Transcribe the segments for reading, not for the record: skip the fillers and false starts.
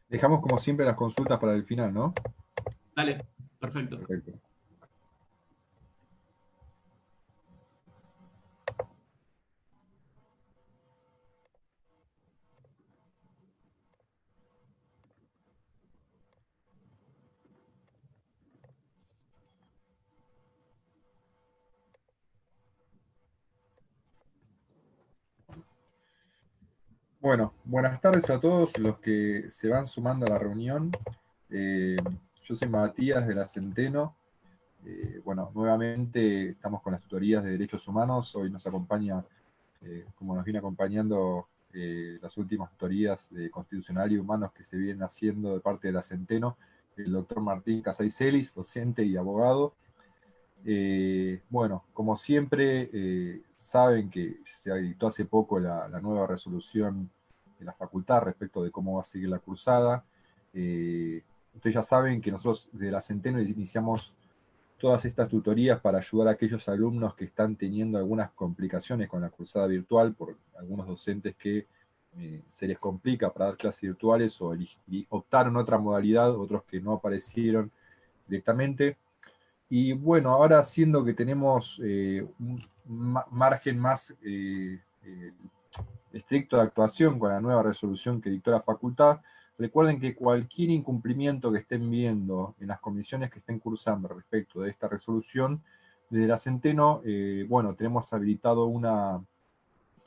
Dejamos como siempre las consultas para el final, ¿no? Dale, perfecto. Perfecto. Bueno, buenas tardes a todos los que se van sumando a la reunión. Eh, yo soy Matías de la Centeno. Bueno, nuevamente estamos con las tutorías de derechos humanos. Hoy nos acompaña, como nos viene acompañando las últimas tutorías de constitucional y humanos que se vienen haciendo de parte de la Centeno, el doctor Martín Casay-Celis, docente y abogado. Bueno, como siempre, saben que se dictó hace poco la nueva resolución de la facultad respecto de cómo va a seguir la cursada. Ustedes ya saben que nosotros de la Centeno iniciamos todas estas tutorías para ayudar a aquellos alumnos que están teniendo algunas complicaciones con la cursada virtual, por algunos docentes que se les complica para dar clases virtuales o optaron otra modalidad, otros que no aparecieron directamente. Y bueno, ahora siendo que tenemos un margen más estricto de actuación con la nueva resolución que dictó la facultad, recuerden que cualquier incumplimiento que estén viendo en las comisiones que estén cursando respecto de esta resolución, desde la Centeno, bueno, tenemos habilitado una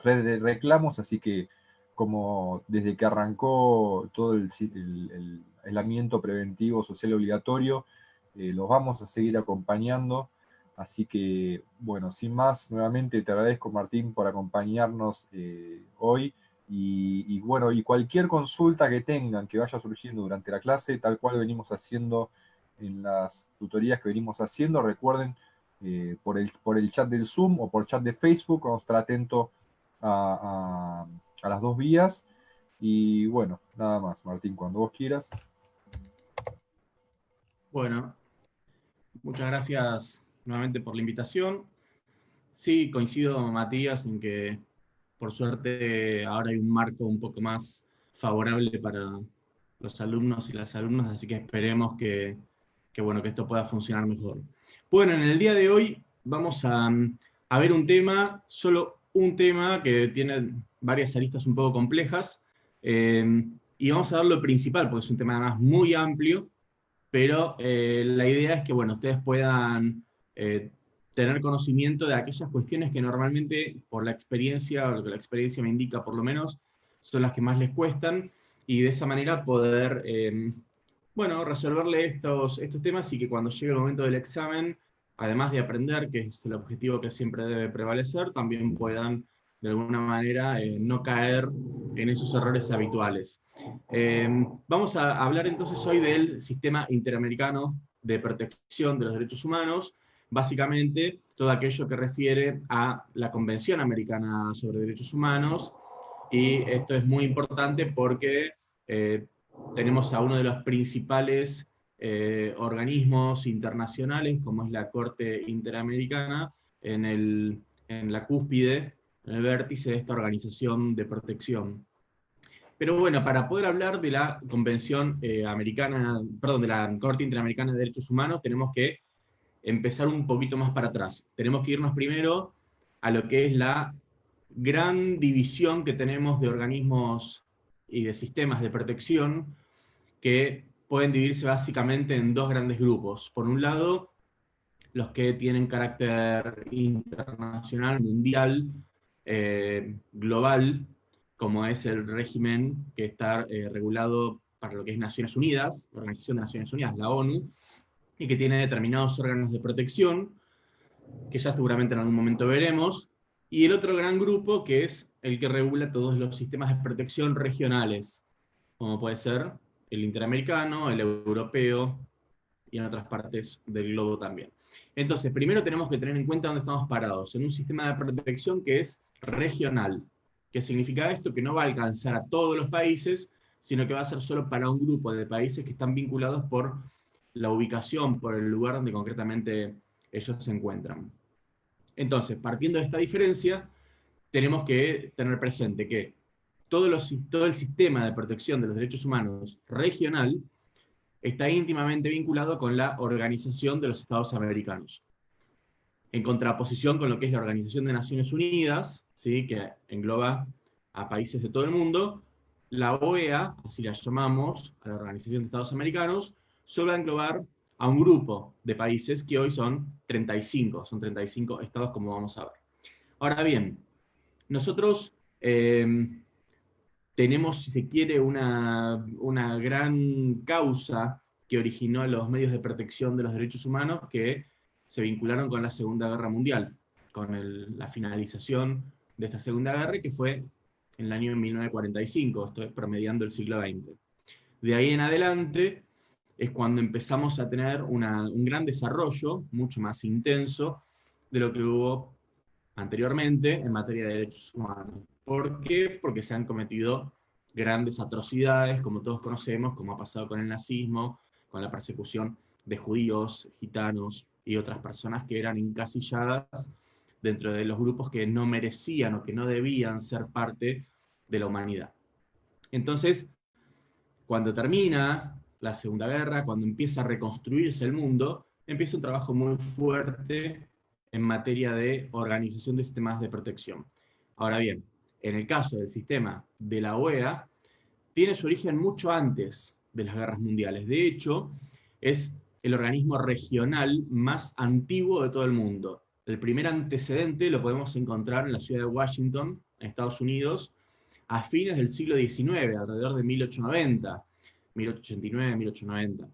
red de reclamos, así que como desde que arrancó todo el aislamiento preventivo social obligatorio, los vamos a seguir acompañando. Así que, bueno, sin más, nuevamente te agradezco, Martín, por acompañarnos hoy. Bueno, y cualquier consulta que tengan, que vaya surgiendo durante la clase, tal cual venimos haciendo en las tutorías que venimos haciendo, recuerden, por el chat del Zoom o por chat de Facebook, vamos a estar atentos a las dos vías. Y bueno, nada más, Martín, cuando vos quieras. Bueno, muchas gracias nuevamente por la invitación. Sí, coincido, Matías, en que por suerte ahora hay un marco un poco más favorable para los alumnos y las alumnas, así que esperemos bueno, que esto pueda funcionar mejor. Bueno, en el día de hoy vamos a ver un tema, solo un tema que tiene varias aristas un poco complejas, y vamos a ver lo principal, porque es un tema además muy amplio, pero la idea es que, bueno, ustedes puedan tener conocimiento de aquellas cuestiones que normalmente, por la experiencia, o lo que la experiencia me indica por lo menos, son las que más les cuestan, y de esa manera poder, bueno, resolverle estos temas y que cuando llegue el momento del examen, además de aprender, que es el objetivo que siempre debe prevalecer, también puedan, de alguna manera, no caer en esos errores habituales. Vamos a hablar entonces hoy del sistema interamericano de protección de los derechos humanos, básicamente todo aquello que refiere a la Convención Americana sobre Derechos Humanos, y esto es muy importante porque eh, tenemos a uno de los principales organismos internacionales, como es la Corte Interamericana, en la cúspide, en el vértice de esta organización de protección. Pero bueno, para poder hablar de la Convención Americana, perdón, de la Corte Interamericana de Derechos Humanos, tenemos que empezar un poquito más para atrás. Tenemos que irnos primero a lo que es la gran división que tenemos de organismos y de sistemas de protección, que pueden dividirse básicamente en dos grandes grupos. Por un lado, los que tienen carácter internacional, mundial, global, como es el régimen que está regulado para lo que es Naciones Unidas, la Organización de Naciones Unidas, la ONU, y que tiene determinados órganos de protección, que ya seguramente en algún momento veremos, y el otro gran grupo que es el que regula todos los sistemas de protección regionales, como puede ser el interamericano, el europeo, y en otras partes del globo también. Entonces, primero tenemos que tener en cuenta dónde estamos parados, en un sistema de protección que es regional. ¿Qué significa esto? Que no va a alcanzar a todos los países, sino que va a ser solo para un grupo de países que están vinculados por la ubicación, por el lugar donde concretamente ellos se encuentran. Entonces, partiendo de esta diferencia, tenemos que tener presente que todo el sistema de protección de los derechos humanos regional está íntimamente vinculado con la Organización de los Estados Americanos, en contraposición con lo que es la Organización de Naciones Unidas, ¿sí?, que engloba a países de todo el mundo. La OEA, así la llamamos, a la Organización de Estados Americanos, solo va a englobar a un grupo de países que hoy son 35 estados, como vamos a ver. Ahora bien, nosotros tenemos, si se quiere, una gran causa que originó los medios de protección de los derechos humanos que se vincularon con la Segunda Guerra Mundial, con la finalización de esta Segunda Guerra, que fue en el año 1945, esto es promediando el siglo XX. De ahí en adelante es cuando empezamos a tener un gran desarrollo, mucho más intenso, de lo que hubo anteriormente en materia de derechos humanos. ¿Por qué? Porque se han cometido grandes atrocidades, como todos conocemos, como ha pasado con el nazismo, con la persecución de judíos, gitanos y otras personas que eran encasilladas dentro de los grupos que no merecían o que no debían ser parte de la humanidad. Entonces, cuando termina la Segunda Guerra, cuando empieza a reconstruirse el mundo, empieza un trabajo muy fuerte en materia de organización de sistemas de protección. Ahora bien, en el caso del sistema de la OEA, tiene su origen mucho antes de las guerras mundiales. De hecho, es el organismo regional más antiguo de todo el mundo. El primer antecedente lo podemos encontrar en la ciudad de Washington, en Estados Unidos, a fines del siglo XIX, alrededor de 1890, 1889, 1890.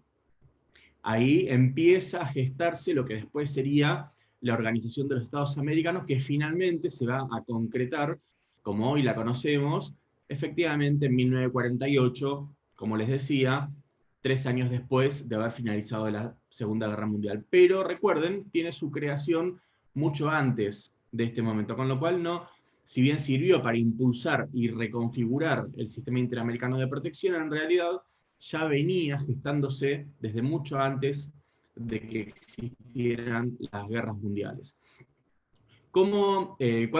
Ahí empieza a gestarse lo que después sería la Organización de los Estados Americanos, que finalmente se va a concretar, como hoy la conocemos, efectivamente en 1948, como les decía, 3 años después de haber finalizado la Segunda Guerra Mundial. Pero recuerden, tiene su creación mucho antes de este momento, con lo cual no, si bien sirvió para impulsar y reconfigurar el sistema interamericano de protección, en realidad ya venía gestándose desde mucho antes de que existieran las guerras mundiales. ¿Cuándo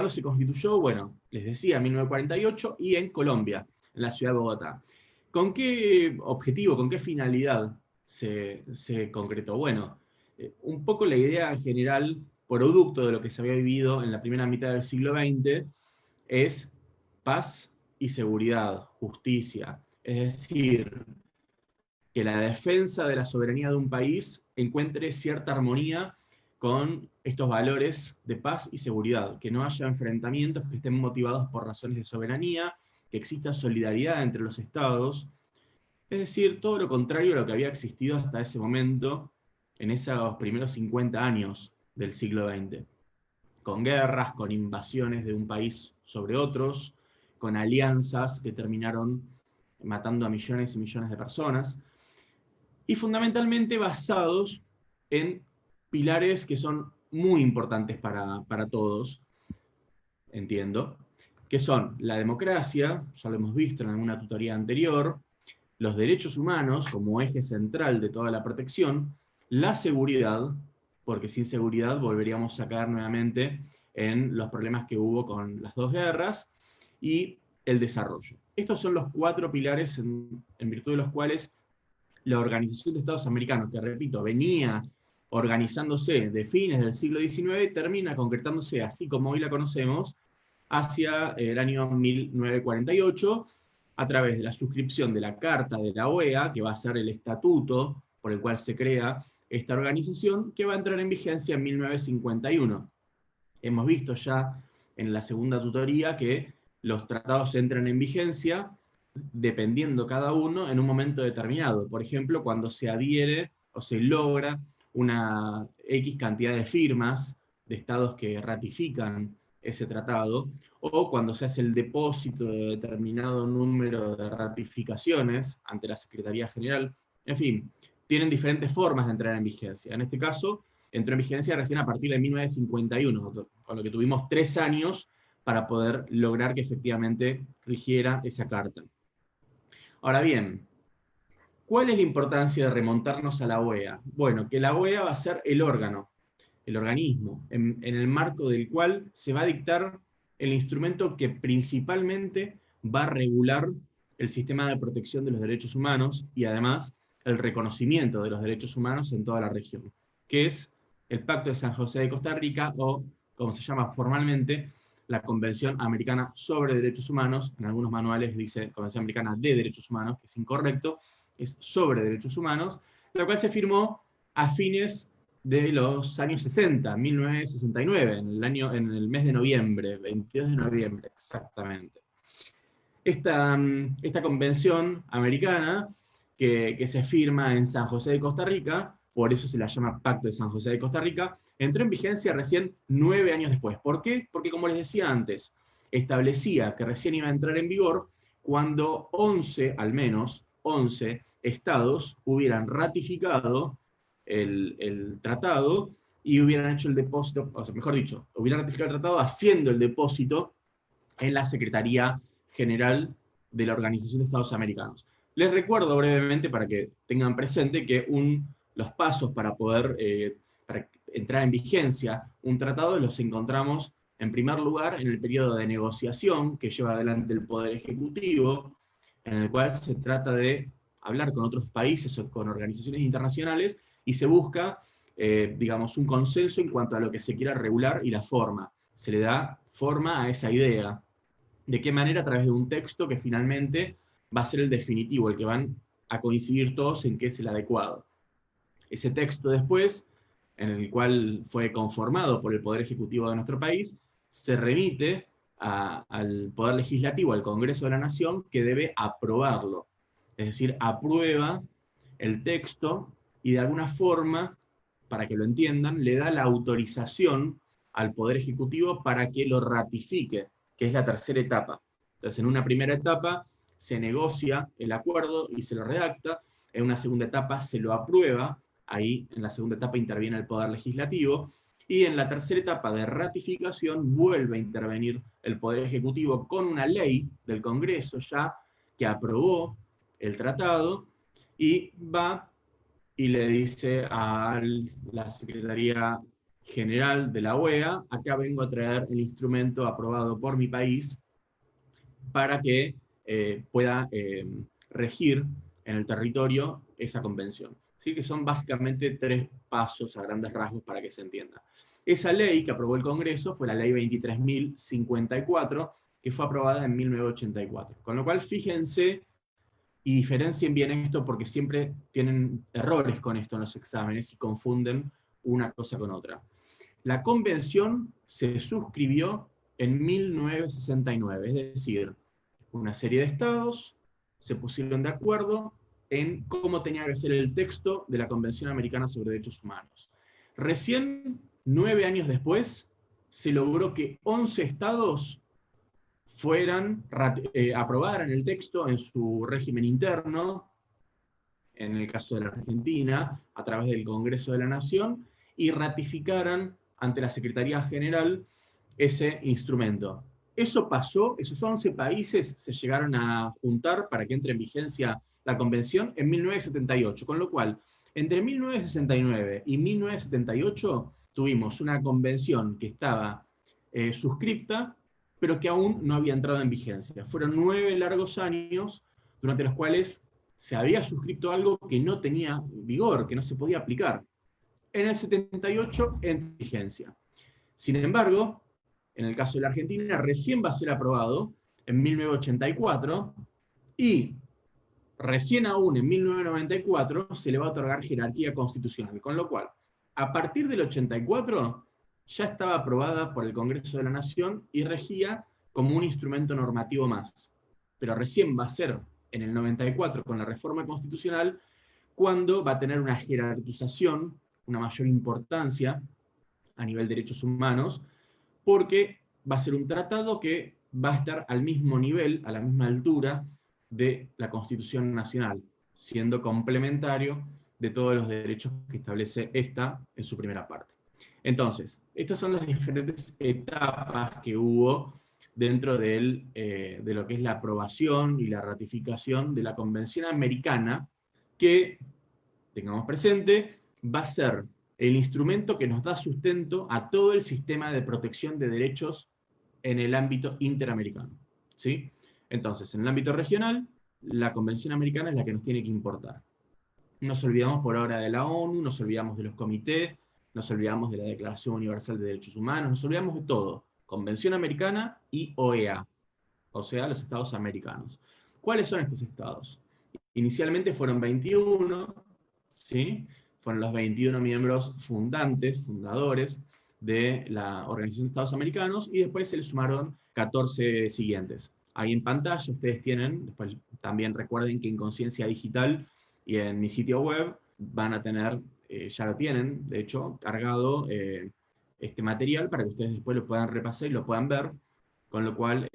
se constituyó? Bueno, les decía, en 1948 y en Colombia, en la ciudad de Bogotá. ¿Con qué objetivo, con qué finalidad se concretó? Bueno, un poco la idea en general, producto de lo que se había vivido en la primera mitad del siglo XX, es paz y seguridad, justicia. Es decir, que la defensa de la soberanía de un país encuentre cierta armonía con estos valores de paz y seguridad, que no haya enfrentamientos que estén motivados por razones de soberanía, que exista solidaridad entre los estados, es decir, todo lo contrario a lo que había existido hasta ese momento, en esos primeros 50 años del siglo XX, con guerras, con invasiones de un país sobre otros, con alianzas que terminaron matando a millones y millones de personas, y fundamentalmente basados en pilares que son muy importantes para todos, entiendo, que son la democracia, ya lo hemos visto en alguna tutoría anterior, los derechos humanos como eje central de toda la protección, la seguridad, porque sin seguridad volveríamos a caer nuevamente en los problemas que hubo con las 2 guerras, y el desarrollo. Estos son los 4 pilares en virtud de los cuales la Organización de Estados Americanos, que repito, venía organizándose de fines del siglo XIX, termina concretándose, así como hoy la conocemos, hacia el año 1948, a través de la suscripción de la Carta de la OEA, que va a ser el estatuto por el cual se crea esta organización, que va a entrar en vigencia en 1951. Hemos visto ya en la segunda tutoría que los tratados entran en vigencia dependiendo cada uno en un momento determinado. Por ejemplo, cuando se adhiere o se logra una X cantidad de firmas de estados que ratifican ese tratado, o cuando se hace el depósito de determinado número de ratificaciones ante la Secretaría General. En fin, tienen diferentes formas de entrar en vigencia. En este caso, entró en vigencia recién a partir de 1951, con lo que tuvimos 3 años para poder lograr que efectivamente rigiera esa carta. Ahora bien, ¿cuál es la importancia de remontarnos a la OEA? Bueno, que la OEA va a ser el órgano, el organismo, en el marco del cual se va a dictar el instrumento que principalmente va a regular el sistema de protección de los derechos humanos y además el reconocimiento de los derechos humanos en toda la región, que es el Pacto de San José de Costa Rica, o como se llama formalmente, la Convención Americana sobre Derechos Humanos. En algunos manuales dice Convención Americana de Derechos Humanos, que es incorrecto, es sobre derechos humanos, la cual se firmó a fines de los años 60, 1969, en el mes de noviembre, 22 de noviembre exactamente. Esta convención americana, que se firma en San José de Costa Rica, por eso se la llama Pacto de San José de Costa Rica, entró en vigencia recién 9 años después. ¿Por qué? Porque, como les decía antes, establecía que recién iba a entrar en vigor cuando 11, al menos 11 estados hubieran ratificado el tratado y hubieran hecho el depósito, o sea, mejor dicho, hubieran ratificado el tratado haciendo el depósito en la Secretaría General de la Organización de Estados Americanos. Les recuerdo brevemente, para que tengan presente, que los pasos para poder para entrar en vigencia un tratado los encontramos, en primer lugar, en el periodo de negociación que lleva adelante el Poder Ejecutivo, en el cual se trata de hablar con otros países o con organizaciones internacionales y se busca, digamos, un consenso en cuanto a lo que se quiera regular y la forma. Se le da forma a esa idea. ¿De qué manera? A través de un texto que finalmente va a ser el definitivo, el que van a coincidir todos en que es el adecuado. Ese texto después, en el cual fue conformado por el Poder Ejecutivo de nuestro país, se remite al Poder Legislativo, al Congreso de la Nación, que debe aprobarlo. Es decir, aprueba el texto y de alguna forma, para que lo entiendan, le da la autorización al Poder Ejecutivo para que lo ratifique, que es la tercera etapa. Entonces, en una primera etapa se negocia el acuerdo y se lo redacta, en una segunda etapa se lo aprueba, ahí en la segunda etapa interviene el Poder Legislativo, y en la tercera etapa de ratificación vuelve a intervenir el Poder Ejecutivo con una ley del Congreso ya que aprobó el tratado, y va y le dice a la Secretaría General de la OEA, acá vengo a traer el instrumento aprobado por mi país para que pueda regir en el territorio esa convención. Así que son básicamente 3 pasos a grandes rasgos para que se entienda. Esa ley que aprobó el Congreso fue la ley 23.054, que fue aprobada en 1984. Con lo cual, fíjense y diferencien bien esto, porque siempre tienen errores con esto en los exámenes y confunden una cosa con otra. La convención se suscribió en 1969, es decir, una serie de estados se pusieron de acuerdo en cómo tenía que ser el texto de la Convención Americana sobre Derechos Humanos. Recién, 9 años después, se logró que 11 estados aprobaran el texto en su régimen interno, en el caso de la Argentina, a través del Congreso de la Nación, y ratificaran ante la Secretaría General ese instrumento. Eso pasó, esos 11 países se llegaron a juntar para que entre en vigencia la convención en 1978, con lo cual, entre 1969 y 1978 tuvimos una convención que estaba suscripta, pero que aún no había entrado en vigencia. Fueron 9 largos años durante los cuales se había suscrito algo que no tenía vigor, que no se podía aplicar. En el 78 entra en vigencia. Sin embargo, en el caso de la Argentina, recién va a ser aprobado en 1984 y recién aún en 1994 se le va a otorgar jerarquía constitucional, con lo cual, a partir del 84 ya estaba aprobada por el Congreso de la Nación y regía como un instrumento normativo más. Pero recién va a ser en el 94 con la reforma constitucional cuando va a tener una jerarquización, una mayor importancia a nivel de derechos humanos, porque va a ser un tratado que va a estar al mismo nivel, a la misma altura de la Constitución Nacional, siendo complementario de todos los derechos que establece esta en su primera parte. Entonces, estas son las diferentes etapas que hubo dentro de lo que es la aprobación y la ratificación de la Convención Americana, que, tengamos presente, va a ser el instrumento que nos da sustento a todo el sistema de protección de derechos en el ámbito interamericano. ¿Sí? Entonces, en el ámbito regional, la Convención Americana es la que nos tiene que importar. Nos olvidamos por ahora de la ONU, nos olvidamos de los comités, nos olvidamos de la Declaración Universal de Derechos Humanos, nos olvidamos de todo. Convención Americana y OEA, o sea, los estados americanos. ¿Cuáles son estos estados? Inicialmente fueron 21, ¿sí? Fueron los 21 miembros fundadores de la Organización de Estados Americanos, y después se le sumaron 14 siguientes. Ahí en pantalla ustedes tienen, después también recuerden que en Conciencia Digital y en mi sitio web van a tener, ya lo tienen, de hecho, cargado este material para que ustedes después lo puedan repasar y lo puedan ver, con lo cual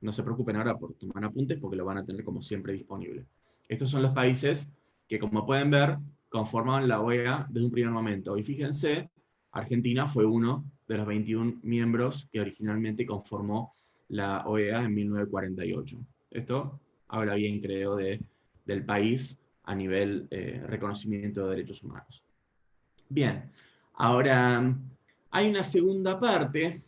no se preocupen ahora por tomar apuntes porque lo van a tener como siempre disponible. Estos son los países que, como pueden ver, conformaban la OEA desde un primer momento. Y fíjense, Argentina fue uno de los 21 miembros que originalmente conformó la OEA en 1948. Esto habla bien, creo, del país a nivel reconocimiento de derechos humanos. Bien, ahora hay una segunda parte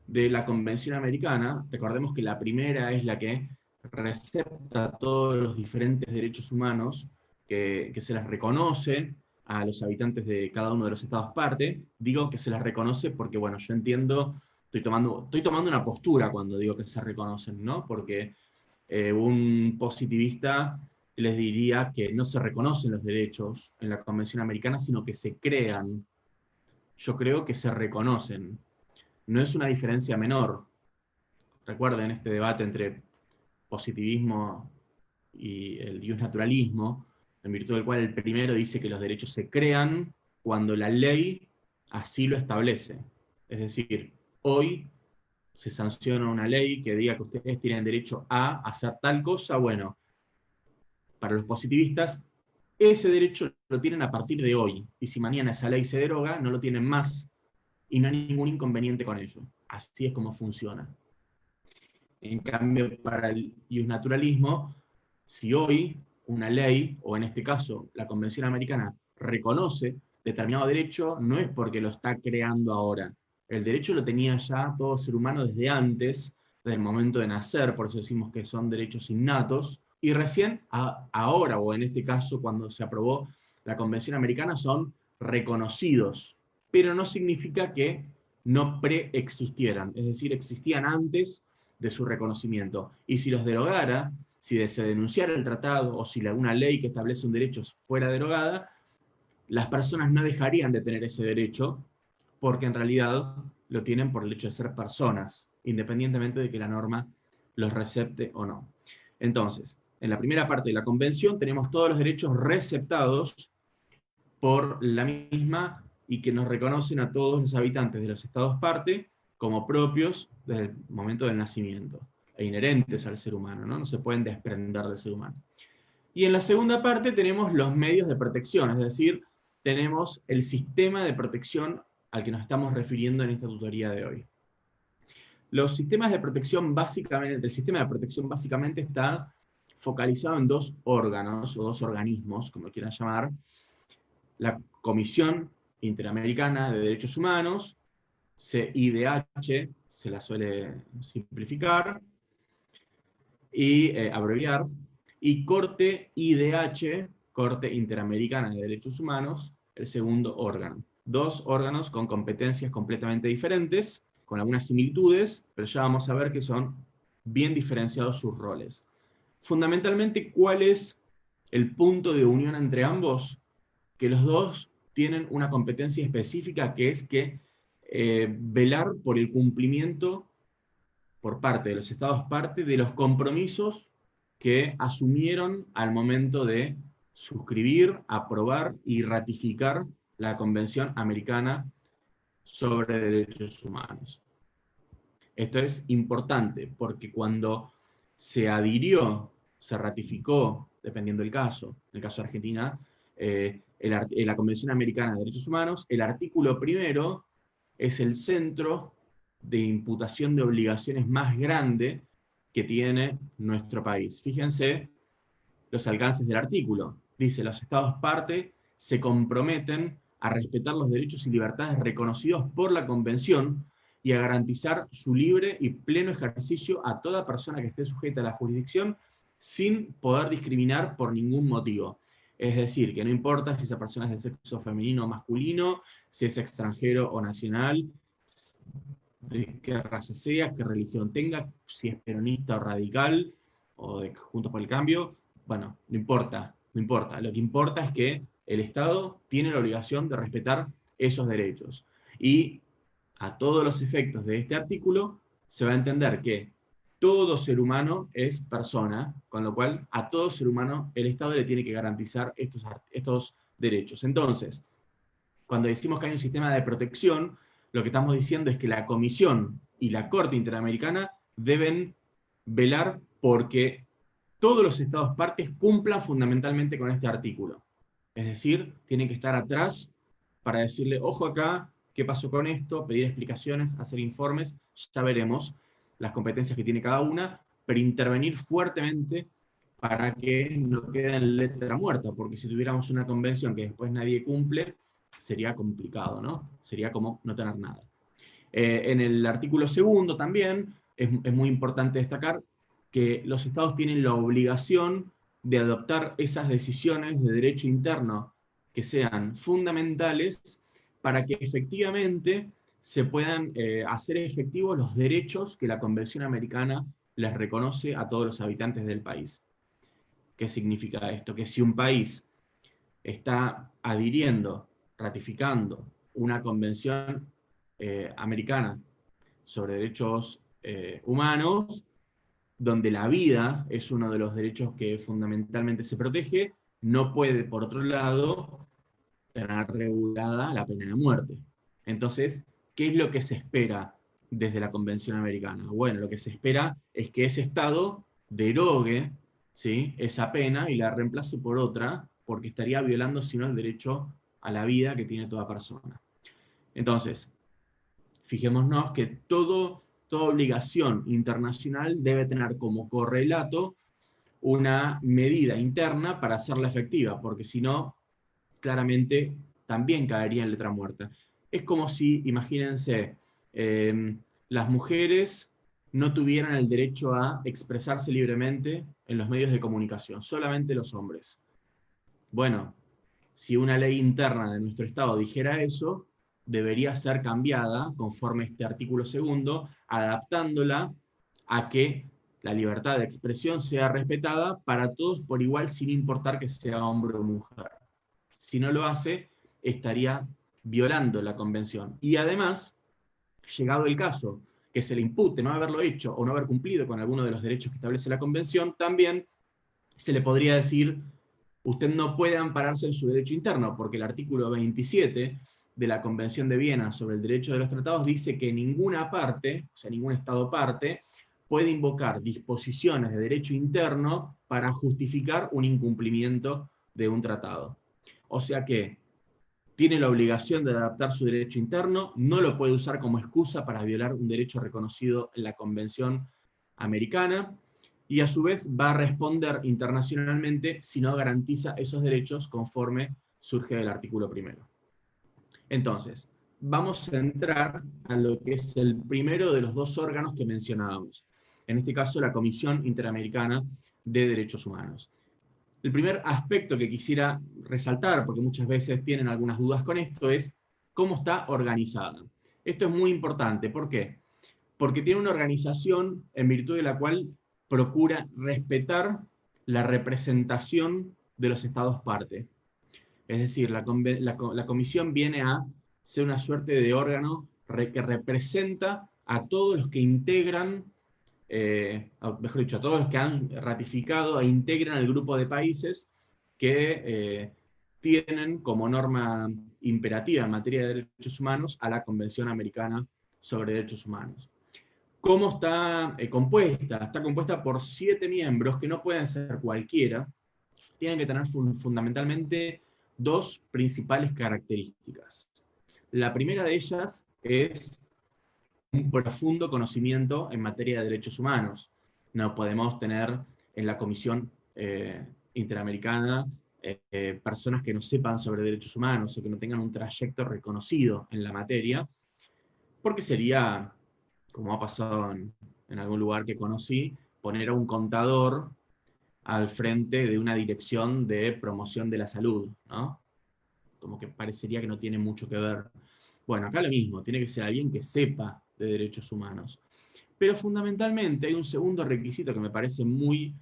de la Convención Americana. Recordemos que la primera es la que recepta todos los diferentes derechos humanos que se les reconoce a los habitantes de cada uno de los estados parte. Digo que se les reconoce porque, bueno, yo entiendo, estoy tomando una postura cuando digo que se reconocen, ¿no? Porque un positivista les diría que no se reconocen los derechos en la Convención Americana, sino que se crean. Yo creo que se reconocen. No es una diferencia menor. Recuerden este debate entre positivismo y el justnaturalismo, en virtud del cual el primero dice que los derechos se crean cuando la ley así lo establece. Es decir, hoy se sanciona una ley que diga que ustedes tienen derecho a hacer tal cosa. Bueno, para los positivistas, ese derecho lo tienen a partir de hoy, y si mañana esa ley se deroga, no lo tienen más, y no hay ningún inconveniente con ello. Así es como funciona. En cambio, para el justnaturalismo, si hoy una ley, o en este caso la Convención Americana, reconoce determinado derecho, no es porque lo está creando ahora. El derecho lo tenía ya todo ser humano desde antes, desde el momento de nacer, por eso decimos que son derechos innatos, y recién ahora, o en este caso cuando se aprobó la Convención Americana, son reconocidos. Pero no significa que no preexistieran, es decir, existían antes de su reconocimiento. Y si los derogara, si se denunciara el tratado o si alguna ley que establece un derecho fuera derogada, las personas no dejarían de tener ese derecho porque en realidad lo tienen por el hecho de ser personas, independientemente de que la norma los recepte o no. Entonces, en la primera parte de la Convención tenemos todos los derechos receptados por la misma y que nos reconocen a todos los habitantes de los estados parte como propios desde el momento del nacimiento e inherentes al ser humano, ¿no? No se pueden desprender del ser humano. Y en la segunda parte tenemos los medios de protección, es decir, tenemos el sistema de protección al que nos estamos refiriendo en esta tutoría de hoy. Los sistemas de protección básicamente, el sistema de protección básicamente está focalizado en dos órganos o dos organismos, como quieran llamar: la Comisión Interamericana de Derechos Humanos, CIDH, se la suele simplificar y abreviar, y Corte IDH, Corte Interamericana de Derechos Humanos, el segundo órgano. Dos órganos con competencias completamente diferentes, con algunas similitudes, pero ya vamos a ver que son bien diferenciados sus roles. Fundamentalmente, ¿cuál es el punto de unión entre ambos? Que los dos tienen una competencia específica, que es que velar por el cumplimiento por parte de los estados parte de los compromisos que asumieron al momento de suscribir, aprobar y ratificar la Convención Americana sobre Derechos Humanos. Esto es importante porque cuando se adhirió, se ratificó, dependiendo del caso, en el caso de Argentina, la Convención Americana de Derechos Humanos, el artículo primero es el centro de imputación de obligaciones más grande que tiene nuestro país. Fíjense los alcances del artículo. Dice: los estados parte se comprometen a respetar los derechos y libertades reconocidos por la Convención y a garantizar su libre y pleno ejercicio a toda persona que esté sujeta a la jurisdicción sin poder discriminar por ningún motivo. Es decir, que no importa si esa persona es del sexo femenino o masculino, si es extranjero o nacional, de qué raza sea, qué religión tenga, si es peronista o radical, o de Juntos por el Cambio, bueno, no importa, no importa. Lo que importa es que el Estado tiene la obligación de respetar esos derechos. Y a todos los efectos de este artículo, se va a entender que todo ser humano es persona, con lo cual a todo ser humano el Estado le tiene que garantizar estos derechos. Entonces, cuando decimos que hay un sistema de protección, lo que estamos diciendo es que la Comisión y la Corte Interamericana deben velar porque todos los Estados partes cumplan fundamentalmente con este artículo. Es decir, tienen que estar atrás para decirle, ojo acá, ¿qué pasó con esto? Pedir explicaciones, hacer informes, ya veremos las competencias que tiene cada una, pero intervenir fuertemente para que no quede en letra muerta, porque si tuviéramos una convención que después nadie cumple, sería complicado, ¿no? Sería como no tener nada. En el artículo segundo también es muy importante destacar que los estados tienen la obligación de adoptar esas decisiones de derecho interno que sean fundamentales para que efectivamente se puedan hacer efectivos los derechos que la Convención Americana les reconoce a todos los habitantes del país. ¿Qué significa esto? Que si un país está adhiriendo, ratificando una convención americana sobre derechos humanos, donde la vida es uno de los derechos que fundamentalmente se protege, no puede, por otro lado, tener regulada la pena de muerte. Entonces, ¿qué es lo que se espera desde la Convención Americana? Bueno, lo que se espera es que ese Estado derogue, ¿sí?, esa pena y la reemplace por otra, porque estaría violando, si no, el derecho a la vida que tiene toda persona. Entonces, fijémonos que toda obligación internacional debe tener como correlato una medida interna para hacerla efectiva, porque si no, claramente también caería en letra muerta. Es como si, imagínense, las mujeres no tuvieran el derecho a expresarse libremente en los medios de comunicación, solamente los hombres. Bueno, si una ley interna de nuestro Estado dijera eso, debería ser cambiada conforme este artículo segundo, adaptándola a que la libertad de expresión sea respetada para todos por igual, sin importar que sea hombre o mujer. Si no lo hace, estaría violando la convención. Y además, llegado el caso que se le impute no haberlo hecho o no haber cumplido con alguno de los derechos que establece la convención, también se le podría decir, usted no puede ampararse en su derecho interno, porque el artículo 27 de la Convención de Viena sobre el derecho de los tratados dice que ninguna parte, o sea, ningún Estado parte, puede invocar disposiciones de derecho interno para justificar un incumplimiento de un tratado. O sea que tiene la obligación de adaptar su derecho interno, no lo puede usar como excusa para violar un derecho reconocido en la Convención Americana, y a su vez va a responder internacionalmente si no garantiza esos derechos conforme surge del artículo primero. Entonces, vamos a entrar a lo que es el primero de los dos órganos que mencionábamos, en este caso la Comisión Interamericana de Derechos Humanos. El primer aspecto que quisiera resaltar, porque muchas veces tienen algunas dudas con esto, es cómo está organizada. Esto es muy importante. ¿Por qué? Porque tiene una organización en virtud de la cual procura respetar la representación de los estados parte. Es decir, la comisión viene a ser una suerte de órgano que representa a todos los que integran, mejor dicho, a todos los que han ratificado e integran el grupo de países que tienen como norma imperativa en materia de derechos humanos a la Convención Americana sobre Derechos Humanos. ¿Cómo está compuesta? Está compuesta por 7 miembros que no pueden ser cualquiera, tienen que tener fundamentalmente 2 principales características. La primera de ellas es un profundo conocimiento en materia de derechos humanos. No podemos tener en la Comisión Interamericana personas que no sepan sobre derechos humanos o que no tengan un trayecto reconocido en la materia. porque sería, como ha pasado en algún lugar que conocí, poner a un contador al frente de una dirección de promoción de la salud, ¿no? Como que parecería que no tiene mucho que ver. Bueno, acá lo mismo, tiene que ser alguien que sepa de derechos humanos. Pero fundamentalmente hay un segundo requisito que me parece muy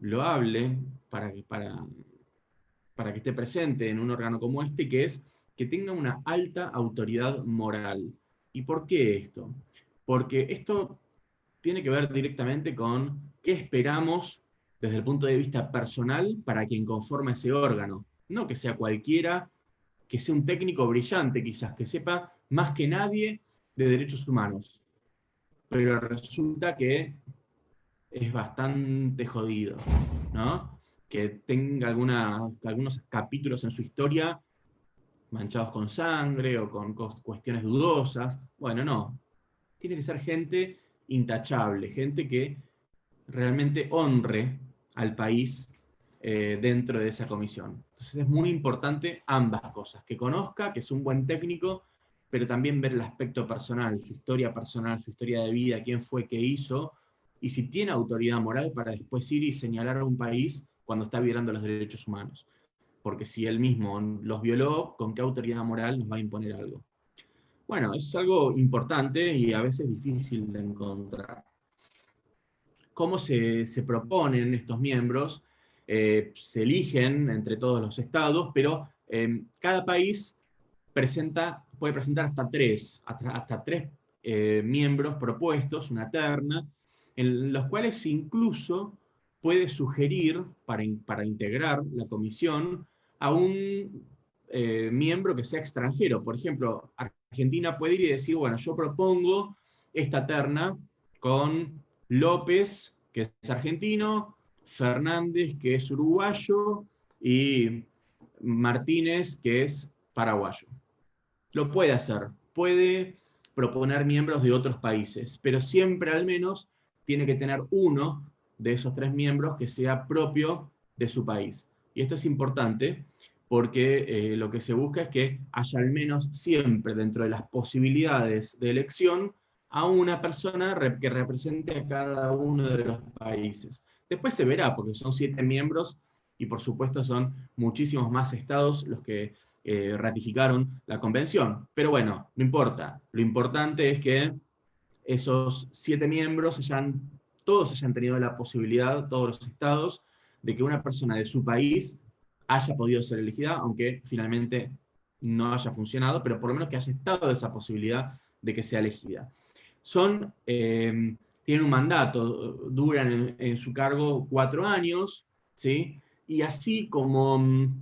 loable para que esté presente en un órgano como este, que es que tenga una alta autoridad moral. ¿Y por qué esto? Porque esto tiene que ver directamente con qué esperamos desde el punto de vista personal para quien conforma ese órgano. No que sea cualquiera, que sea un técnico brillante quizás, que sepa más que nadie de derechos humanos. Pero resulta que es bastante jodido, ¿no? Que tenga algunos capítulos en su historia manchados con sangre o con cuestiones dudosas. Bueno, no. Tiene que ser gente intachable, gente que realmente honre al país dentro de esa comisión. Entonces es muy importante ambas cosas, que conozca, que es un buen técnico, pero también ver el aspecto personal, su historia de vida, quién fue, qué hizo, y si tiene autoridad moral para después ir y señalar a un país cuando está violando los derechos humanos. Porque si él mismo los violó, ¿con qué autoridad moral nos va a imponer algo? Bueno, es algo importante y a veces difícil de encontrar. ¿Cómo se proponen estos miembros? Se eligen entre todos los estados, pero cada país puede presentar hasta tres miembros propuestos, una terna, en los cuales incluso puede sugerir para integrar la comisión a un miembro que sea extranjero. Por ejemplo, Argentina puede ir y decir, bueno, yo propongo esta terna con López, que es argentino, Fernández, que es uruguayo, y Martínez, que es paraguayo. Lo puede hacer, puede proponer miembros de otros países, pero siempre al menos tiene que tener uno de esos tres miembros que sea propio de su país. Y esto es importante porque lo que se busca es que haya al menos siempre dentro de las posibilidades de elección a una persona que represente a cada uno de los países. Después se verá, porque son 7 miembros y por supuesto son muchísimos más estados los que ratificaron la convención. Pero bueno, no importa. Lo importante es que esos 7 miembros todos hayan tenido la posibilidad, todos los estados, de que una persona de su país haya podido ser elegida, aunque finalmente no haya funcionado, pero por lo menos que haya estado esa posibilidad de que sea elegida. Tienen un mandato, duran en su cargo 4 años, ¿sí? Y así como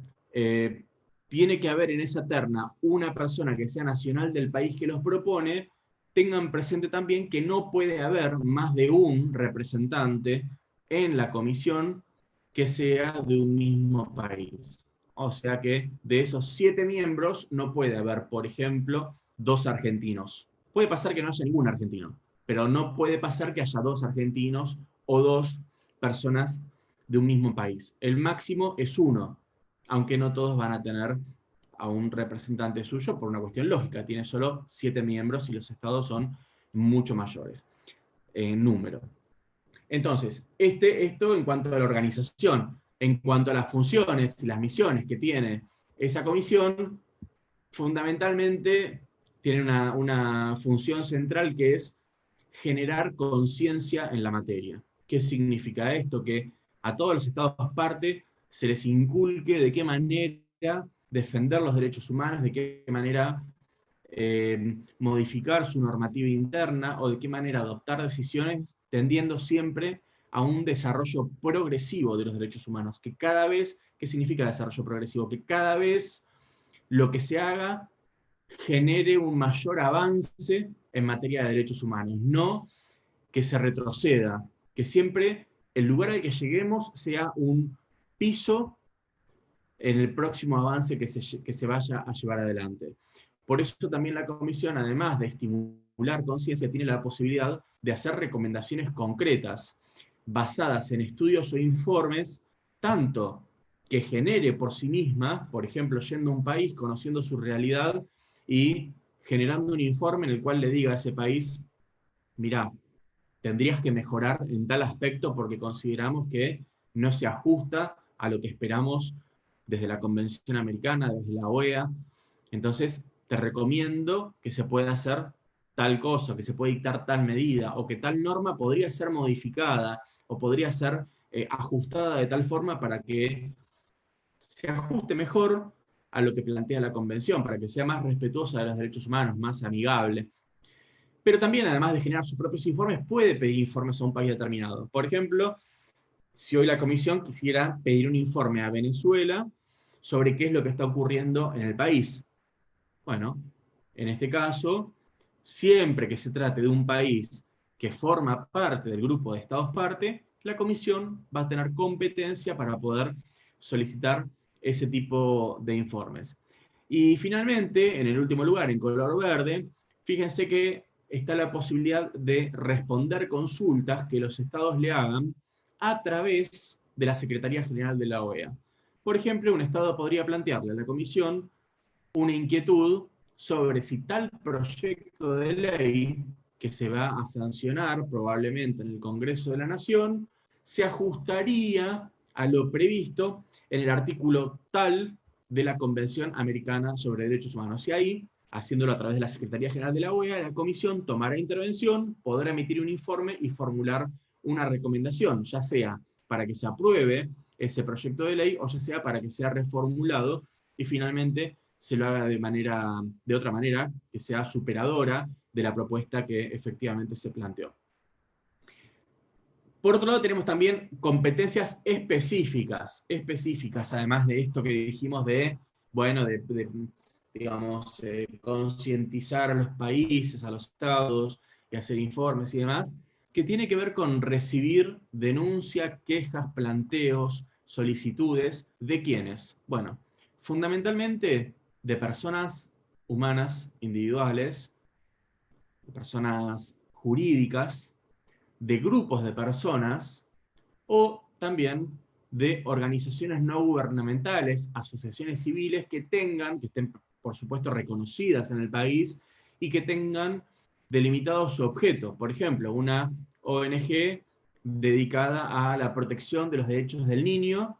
tiene que haber en esa terna una persona que sea nacional del país que los propone, tengan presente también que no puede haber más de un representante en la comisión que sea de un mismo país. O sea que de esos 7 miembros no puede haber, por ejemplo, 2 argentinos. Puede pasar que no haya ningún argentino, pero no puede pasar que haya 2 argentinos o 2 personas de un mismo país. El máximo es 1, aunque no todos van a tener a un representante suyo por una cuestión lógica. Tiene solo 7 miembros y los estados son mucho mayores en número. Entonces, esto en cuanto a la organización. En cuanto a las funciones y las misiones que tiene esa comisión, fundamentalmente tiene una función central que es generar conciencia en la materia. ¿Qué significa esto? Que a todos los estados parte se les inculque de qué manera defender los derechos humanos, de qué manera modificar su normativa interna o de qué manera adoptar decisiones tendiendo siempre a un desarrollo progresivo de los derechos humanos. Que cada vez, ¿qué significa desarrollo progresivo? Que cada vez lo que se haga genere un mayor avance en materia de derechos humanos, no que se retroceda, que siempre el lugar al que lleguemos sea un piso en el próximo avance que se vaya a llevar adelante. Por eso también la Comisión, además de estimular conciencia, tiene la posibilidad de hacer recomendaciones concretas, basadas en estudios o informes, tanto que genere por sí misma, por ejemplo, yendo a un país, conociendo su realidad y generando un informe en el cual le diga a ese país, mirá, tendrías que mejorar en tal aspecto porque consideramos que no se ajusta a lo que esperamos desde la Convención Americana, desde la OEA. Entonces, te recomiendo que se pueda hacer tal cosa, que se pueda dictar tal medida, o que tal norma podría ser modificada, o podría ser ajustada de tal forma para que se ajuste mejor a lo que plantea la Convención, para que sea más respetuosa de los derechos humanos, más amigable. Pero también, además de generar sus propios informes, puede pedir informes a un país determinado. Por ejemplo, si hoy la Comisión quisiera pedir un informe a Venezuela sobre qué es lo que está ocurriendo en el país. Bueno, en este caso, siempre que se trate de un país que forma parte del grupo de Estados parte, la Comisión va a tener competencia para poder solicitar ese tipo de informes. Y finalmente, en el último lugar, en color verde, fíjense que está la posibilidad de responder consultas que los estados le hagan a través de la Secretaría General de la OEA. Por ejemplo, un estado podría plantearle a la Comisión una inquietud sobre si tal proyecto de ley que se va a sancionar probablemente en el Congreso de la Nación se ajustaría a lo previsto en el artículo tal de la Convención Americana sobre Derechos Humanos. Y ahí, haciéndolo a través de la Secretaría General de la OEA, la Comisión tomará intervención, podrá emitir un informe y formular una recomendación, ya sea para que se apruebe ese proyecto de ley o ya sea para que sea reformulado y finalmente se lo haga de otra manera, que sea superadora de la propuesta que efectivamente se planteó. Por otro lado, tenemos también competencias específicas, además de esto que dijimos de, bueno, digamos, concientizar a los países, a los estados, y hacer informes y demás, que tiene que ver con recibir denuncias, quejas, planteos, solicitudes, ¿de quiénes? Bueno, fundamentalmente de personas humanas, individuales, de personas jurídicas, de grupos de personas o también de organizaciones no gubernamentales, asociaciones civiles que estén por supuesto reconocidas en el país y que tengan delimitado su objeto. Por ejemplo, una ONG dedicada a la protección de los derechos del niño,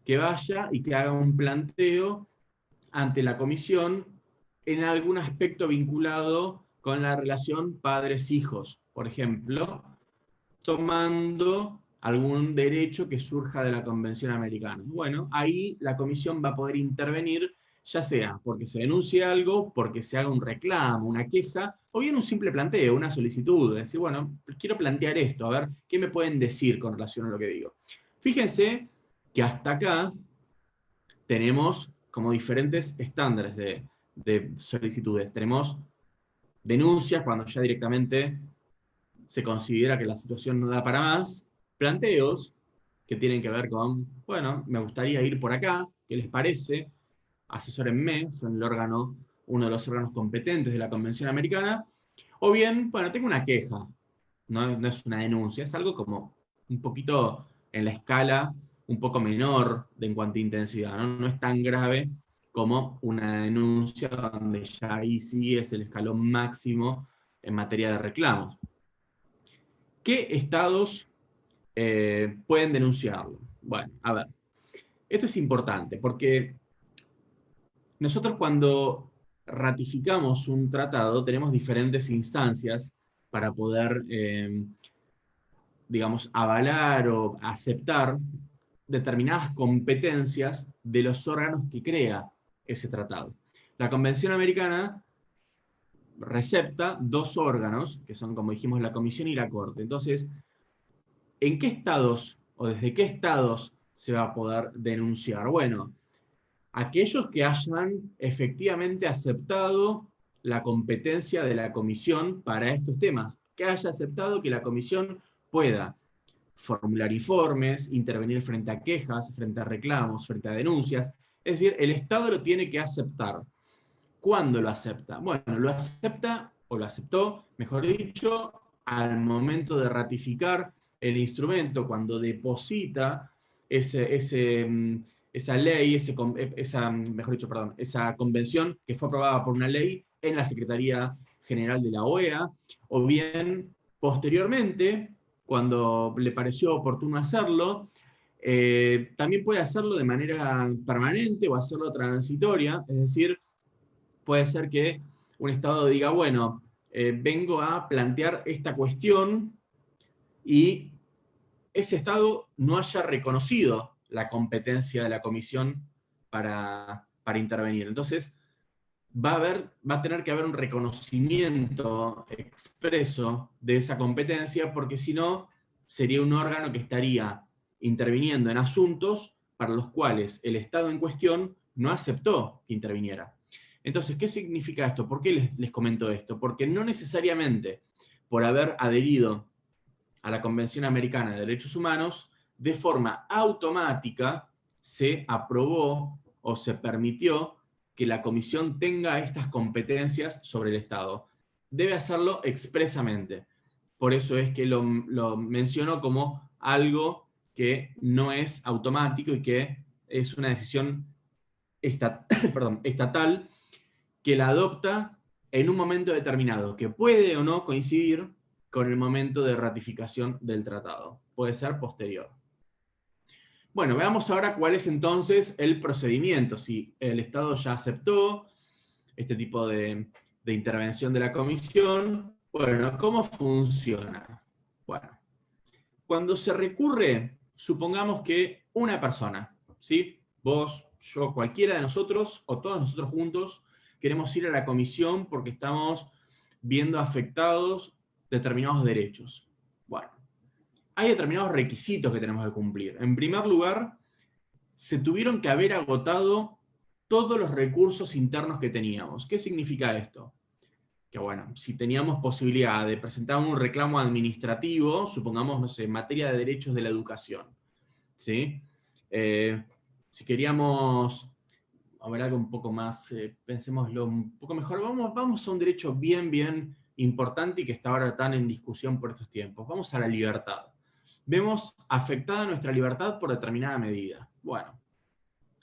que vaya y que haga un planteo ante la comisión en algún aspecto vinculado con la relación padres-hijos, por ejemplo, tomando algún derecho que surja de la Convención Americana. Bueno, ahí la comisión va a poder intervenir, ya sea porque se denuncie algo, porque se haga un reclamo, una queja, o bien un simple planteo, una solicitud, de decir, bueno, quiero plantear esto, a ver, ¿qué me pueden decir con relación a lo que digo? Fíjense que hasta acá tenemos como diferentes estándares de solicitudes. Tenemos denuncias cuando ya directamente se considera que la situación no da para más, planteos que tienen que ver con, bueno, me gustaría ir por acá, ¿qué les parece? Asesórenme, son uno de los órganos competentes de la Convención Americana, o bien, bueno, tengo una queja, no es una denuncia, es algo como un poquito en la escala, un poco menor en cuanto a intensidad, ¿no? No es tan grave como una denuncia donde ya ahí sí es el escalón máximo en materia de reclamos. ¿Qué estados pueden denunciarlo? Bueno, a ver, esto es importante porque nosotros cuando ratificamos un tratado tenemos diferentes instancias para poder, digamos, avalar o aceptar determinadas competencias de los órganos que crea ese tratado. La Convención Americana recepta dos órganos, que son, como dijimos, la Comisión y la Corte. Entonces, ¿en qué estados o desde qué estados se va a poder denunciar? Bueno, aquellos que hayan efectivamente aceptado la competencia de la comisión para estos temas, que haya aceptado que la comisión pueda formular informes, intervenir frente a quejas, frente a reclamos, frente a denuncias. Es decir, el Estado lo tiene que aceptar. ¿Cuándo lo acepta? Bueno, lo acepta, o lo aceptó, mejor dicho, al momento de ratificar el instrumento, cuando deposita esa ley, esa convención que fue aprobada por una ley en la Secretaría General de la OEA, o bien posteriormente, cuando le pareció oportuno hacerlo, también puede hacerlo de manera permanente o hacerlo transitoria, es decir, puede ser que un Estado diga, bueno, vengo a plantear esta cuestión y ese Estado no haya reconocido la competencia de la Comisión para intervenir. Entonces, va a tener que haber un reconocimiento expreso de esa competencia, porque si no, sería un órgano que estaría interviniendo en asuntos para los cuales el Estado en cuestión no aceptó que interviniera. Entonces, ¿qué significa esto? ¿Por qué les comento esto? Porque no necesariamente por haber adherido a la Convención Americana de Derechos Humanos, de forma automática se aprobó o se permitió que la Comisión tenga estas competencias sobre el Estado. Debe hacerlo expresamente. Por eso es que lo menciono como algo que no es automático y que es una decisión estatal que la adopta en un momento determinado, que puede o no coincidir con el momento de ratificación del tratado. Puede ser posterior. Bueno, veamos ahora cuál es entonces el procedimiento. Si el Estado ya aceptó este tipo de intervención de la Comisión, bueno, ¿cómo funciona? Bueno, cuando se recurre, supongamos que una persona, ¿sí? Vos, yo, cualquiera de nosotros, o todos nosotros juntos, queremos ir a la Comisión porque estamos viendo afectados determinados derechos. Bueno, hay determinados requisitos que tenemos que cumplir. En primer lugar, se tuvieron que haber agotado todos los recursos internos que teníamos. ¿Qué significa esto? Que bueno, si teníamos posibilidad de presentar un reclamo administrativo, supongamos, no sé, en materia de derechos de la educación, ¿sí? Si queríamos, a ver, algo un poco más, pensémoslo un poco mejor, vamos a un derecho bien importante y que está ahora tan en discusión por estos tiempos. Vamos a la libertad. Vemos afectada nuestra libertad por determinada medida. Bueno,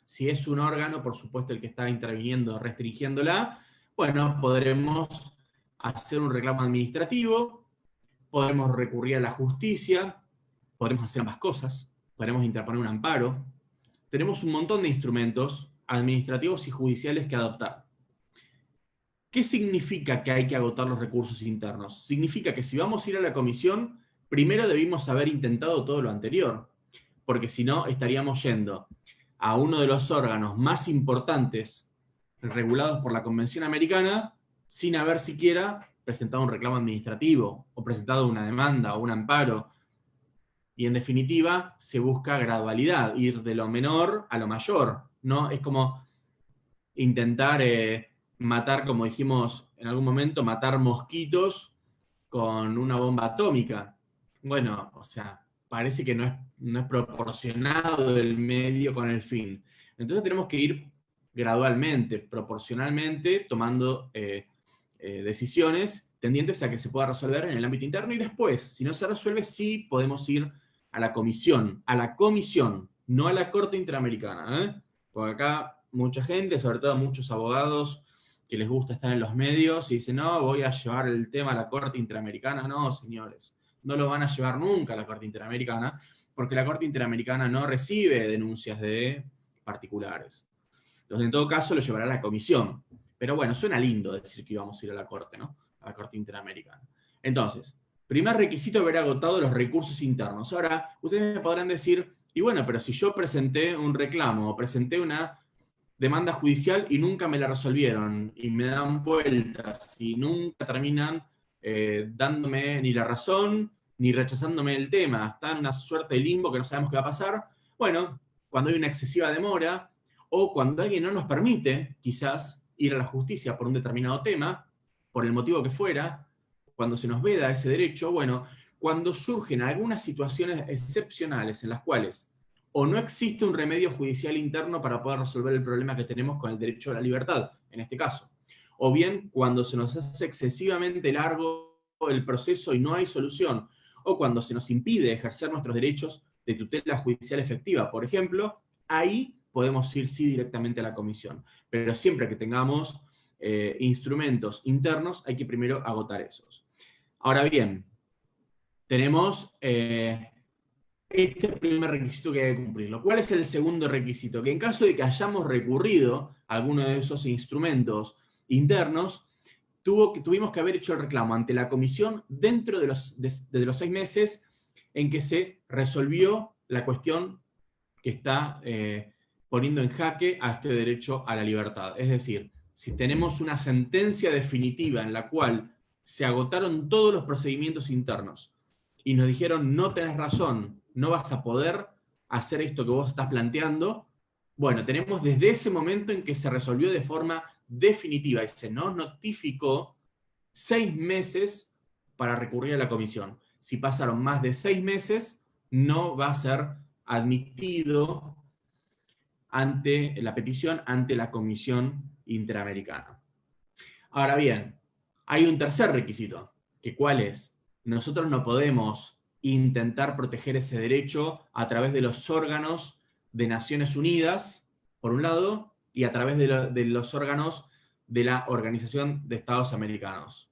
si es un órgano, por supuesto, el que está interviniendo, restringiéndola, bueno, podremos hacer un reclamo administrativo, podremos recurrir a la justicia, podremos hacer ambas cosas, podremos interponer un amparo. Tenemos un montón de instrumentos administrativos y judiciales que adoptar. ¿Qué significa que hay que agotar los recursos internos? Significa que si vamos a ir a la comisión, primero debimos haber intentado todo lo anterior, porque si no estaríamos yendo a uno de los órganos más importantes regulados por la Convención Americana sin haber siquiera presentado un reclamo administrativo o presentado una demanda o un amparo. Y en definitiva se busca gradualidad, ir de lo menor a lo mayor, ¿no? Es como intentar matar, como dijimos en algún momento, matar mosquitos con una bomba atómica. Bueno, o sea, parece que no es proporcionado el medio con el fin. Entonces tenemos que ir gradualmente, proporcionalmente, tomando decisiones tendientes a que se pueda resolver en el ámbito interno, y después, si no se resuelve, sí podemos ir a la comisión, no a la Corte Interamericana, ¿eh? Porque acá mucha gente, sobre todo muchos abogados que les gusta estar en los medios y dicen, no, voy a llevar el tema a la Corte Interamericana. No, señores, no lo van a llevar nunca a la Corte Interamericana, porque la Corte Interamericana no recibe denuncias de particulares. Entonces, en todo caso, lo llevará a la comisión. Pero bueno, suena lindo decir que íbamos a ir a la Corte, ¿no? A la Corte Interamericana. Entonces, primer requisito, haber agotado los recursos internos. Ahora, ustedes me podrán decir, y bueno, pero si yo presenté un reclamo o presenté una demanda judicial y nunca me la resolvieron, y me dan vueltas, y nunca terminan dándome ni la razón, ni rechazándome el tema, está en una suerte de limbo que no sabemos qué va a pasar. Bueno, cuando hay una excesiva demora, o cuando alguien no nos permite, quizás, ir a la justicia por un determinado tema, por el motivo que fuera, cuando se nos veda ese derecho, bueno, cuando surgen algunas situaciones excepcionales en las cuales o no existe un remedio judicial interno para poder resolver el problema que tenemos con el derecho a la libertad, en este caso, o bien cuando se nos hace excesivamente largo el proceso y no hay solución, o cuando se nos impide ejercer nuestros derechos de tutela judicial efectiva, por ejemplo, ahí podemos ir sí directamente a la comisión, pero siempre que tengamos instrumentos internos, hay que primero agotar esos. Ahora bien, tenemos este primer requisito que hay que cumplirlo. ¿Cuál es el segundo requisito? Que en caso de que hayamos recurrido a alguno de esos instrumentos internos, tuvimos que haber hecho el reclamo ante la comisión dentro de los 6 meses en que se resolvió la cuestión que está poniendo en jaque a este derecho a la libertad. Es decir, si tenemos una sentencia definitiva en la cual se agotaron todos los procedimientos internos y nos dijeron no tenés razón, no vas a poder hacer esto que vos estás planteando, bueno, tenemos desde ese momento en que se resolvió de forma definitiva y se nos notificó 6 meses para recurrir a la comisión. Si pasaron más de 6 meses, no va a ser admitido ante la petición ante la Comisión Interamericana. Ahora bien, hay un tercer requisito, que ¿cuál es? Nosotros no podemos intentar proteger ese derecho a través de los órganos de Naciones Unidas, por un lado, y a través de los órganos de la Organización de Estados Americanos.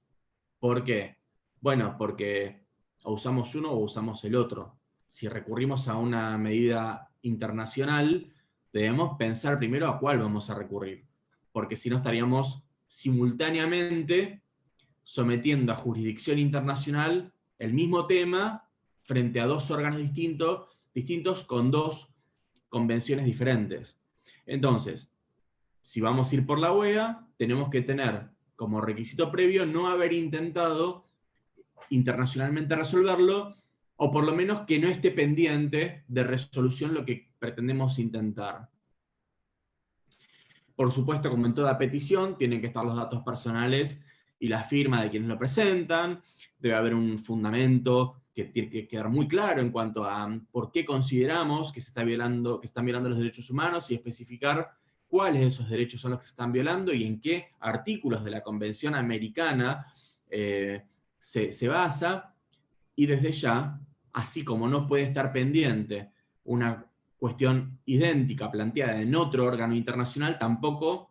¿Por qué? Bueno, porque o usamos uno o usamos el otro. Si recurrimos a una medida internacional, debemos pensar primero a cuál vamos a recurrir, porque si no estaríamos simultáneamente sometiendo a jurisdicción internacional el mismo tema frente a dos órganos distintos con dos convenciones diferentes. Entonces, si vamos a ir por la OEA, tenemos que tener como requisito previo no haber intentado internacionalmente resolverlo, o por lo menos que no esté pendiente de resolución lo que pretendemos intentar. Por supuesto, como en toda petición, tienen que estar los datos personales y la firma de quienes lo presentan, debe haber un fundamento que tiene que quedar muy claro en cuanto a por qué consideramos que se están violando los derechos humanos y especificar cuáles de esos derechos son los que se están violando y en qué artículos de la Convención Americana se basa, y desde ya, así como no puede estar pendiente una cuestión idéntica planteada en otro órgano internacional, tampoco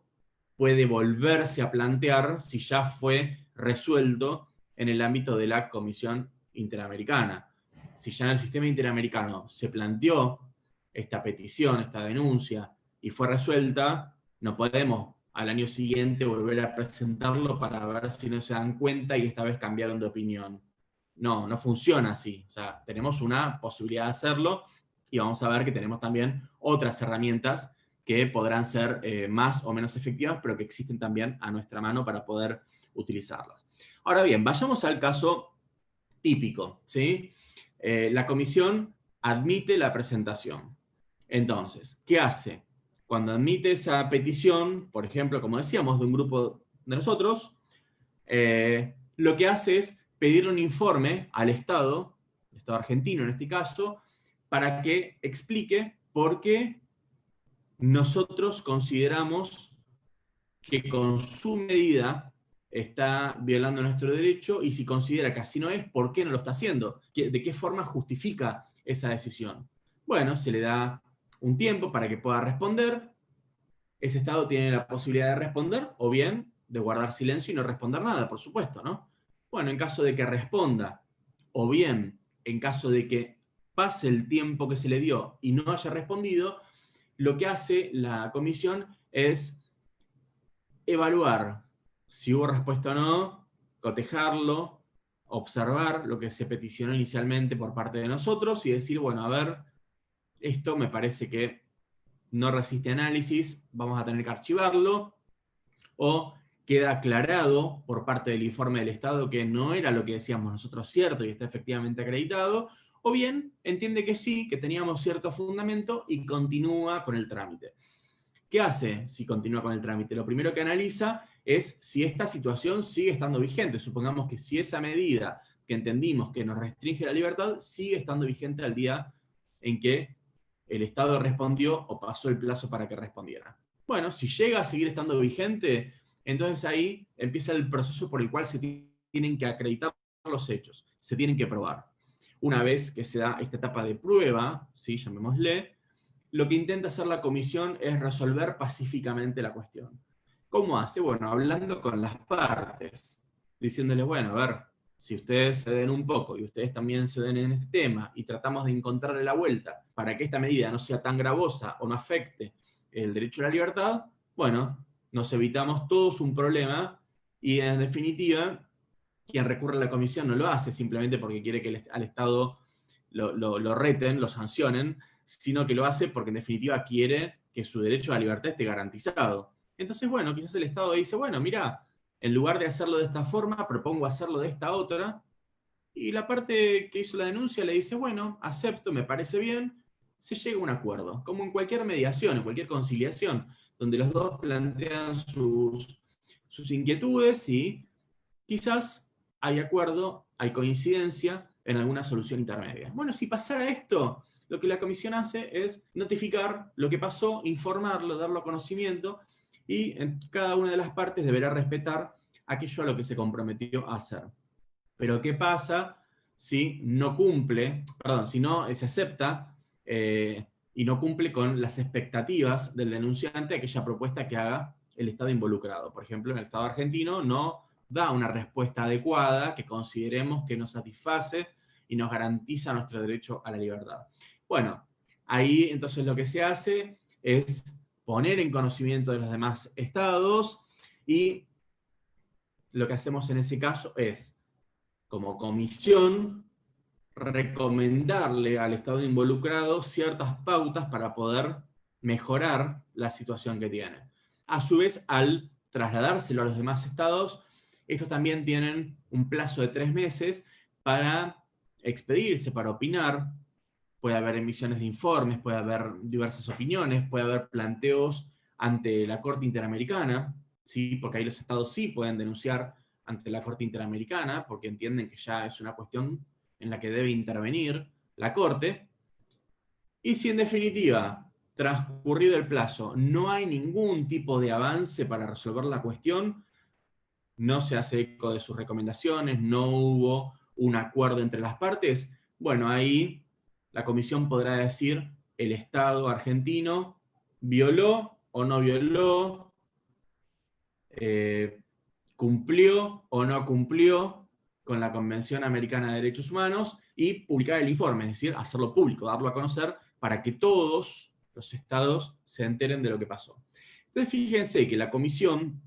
puede volverse a plantear si ya fue resuelto en el ámbito de la Comisión Interamericana. Si ya en el sistema interamericano se planteó esta petición, esta denuncia, y fue resuelta, no podemos al año siguiente volver a presentarlo para ver si no se dan cuenta y esta vez cambiaron de opinión. No, no funciona así. O sea, tenemos una posibilidad de hacerlo y vamos a ver que tenemos también otras herramientas que podrán ser más o menos efectivas, pero que existen también a nuestra mano para poder utilizarlas. Ahora bien, vayamos al caso típico, ¿sí? La comisión admite la presentación. Entonces, ¿qué hace? Cuando admite esa petición, por ejemplo, como decíamos, de un grupo de nosotros, lo que hace es pedir un informe al Estado, el Estado argentino en este caso, para que explique por qué nosotros consideramos que con su medida está violando nuestro derecho, y si considera que así no es, ¿por qué no lo está haciendo? ¿De qué forma justifica esa decisión? Bueno, se le da un tiempo para que pueda responder. Ese Estado tiene la posibilidad de responder, o bien de guardar silencio y no responder nada, por supuesto, ¿no? Bueno, en caso de que responda, o bien en caso de que pase el tiempo que se le dio y no haya respondido, lo que hace la comisión es evaluar si hubo respuesta o no, cotejarlo, observar lo que se peticionó inicialmente por parte de nosotros y decir, bueno, a ver, esto me parece que no resiste análisis, vamos a tener que archivarlo, o queda aclarado por parte del informe del Estado que no era lo que decíamos nosotros cierto y está efectivamente acreditado, o bien entiende que sí, que teníamos cierto fundamento y continúa con el trámite. ¿Qué hace si continúa con el trámite? Lo primero que analiza es si esta situación sigue estando vigente. Supongamos que si esa medida que entendimos que nos restringe la libertad sigue estando vigente al día en que el Estado respondió o pasó el plazo para que respondiera. Bueno, si llega a seguir estando vigente, entonces ahí empieza el proceso por el cual se tienen que acreditar los hechos, se tienen que probar. Una vez que se da esta etapa de prueba, ¿sí? Llamémosle, lo que intenta hacer la comisión es resolver pacíficamente la cuestión. ¿Cómo hace? Bueno, hablando con las partes, diciéndoles, bueno, a ver, si ustedes ceden un poco y ustedes también ceden en este tema y tratamos de encontrarle la vuelta para que esta medida no sea tan gravosa o no afecte el derecho a la libertad, bueno, nos evitamos todos un problema y en definitiva, quien recurre a la comisión no lo hace simplemente porque quiere que al Estado lo reten, lo sancionen, sino que lo hace porque en definitiva quiere que su derecho a la libertad esté garantizado. Entonces, bueno, quizás el Estado dice, bueno, mira, en lugar de hacerlo de esta forma, propongo hacerlo de esta otra, y la parte que hizo la denuncia le dice, bueno, acepto, me parece bien, se llega a un acuerdo, como en cualquier mediación, en cualquier conciliación, donde los dos plantean sus inquietudes y quizás hay acuerdo, hay coincidencia en alguna solución intermedia. Bueno, si pasara esto, lo que la comisión hace es notificar lo que pasó, informarlo, darlo a conocimiento, y en cada una de las partes deberá respetar aquello a lo que se comprometió a hacer. Pero ¿qué pasa si no cumple, perdón, si no se acepta y no cumple con las expectativas del denunciante aquella propuesta que haga el Estado involucrado? Por ejemplo, en el Estado argentino no da una respuesta adecuada que consideremos que nos satisface y nos garantiza nuestro derecho a la libertad. Bueno, ahí entonces lo que se hace es poner en conocimiento de los demás estados, y lo que hacemos en ese caso es, como comisión, recomendarle al Estado involucrado ciertas pautas para poder mejorar la situación que tiene. A su vez, al trasladárselo a los demás estados, estos también tienen un plazo de 3 meses para expedirse, para opinar. Puede haber emisiones de informes, puede haber diversas opiniones, puede haber planteos ante la Corte Interamericana, ¿sí? Porque ahí los estados sí pueden denunciar ante la Corte Interamericana, porque entienden que ya es una cuestión en la que debe intervenir la Corte. Y si en definitiva, transcurrido el plazo, no hay ningún tipo de avance para resolver la cuestión, no se hace eco de sus recomendaciones, no hubo un acuerdo entre las partes, bueno, ahí la comisión podrá decir, el Estado argentino violó o no violó, cumplió o no cumplió con la Convención Americana de Derechos Humanos, y publicar el informe, es decir, hacerlo público, darlo a conocer para que todos los estados se enteren de lo que pasó. Entonces fíjense que la comisión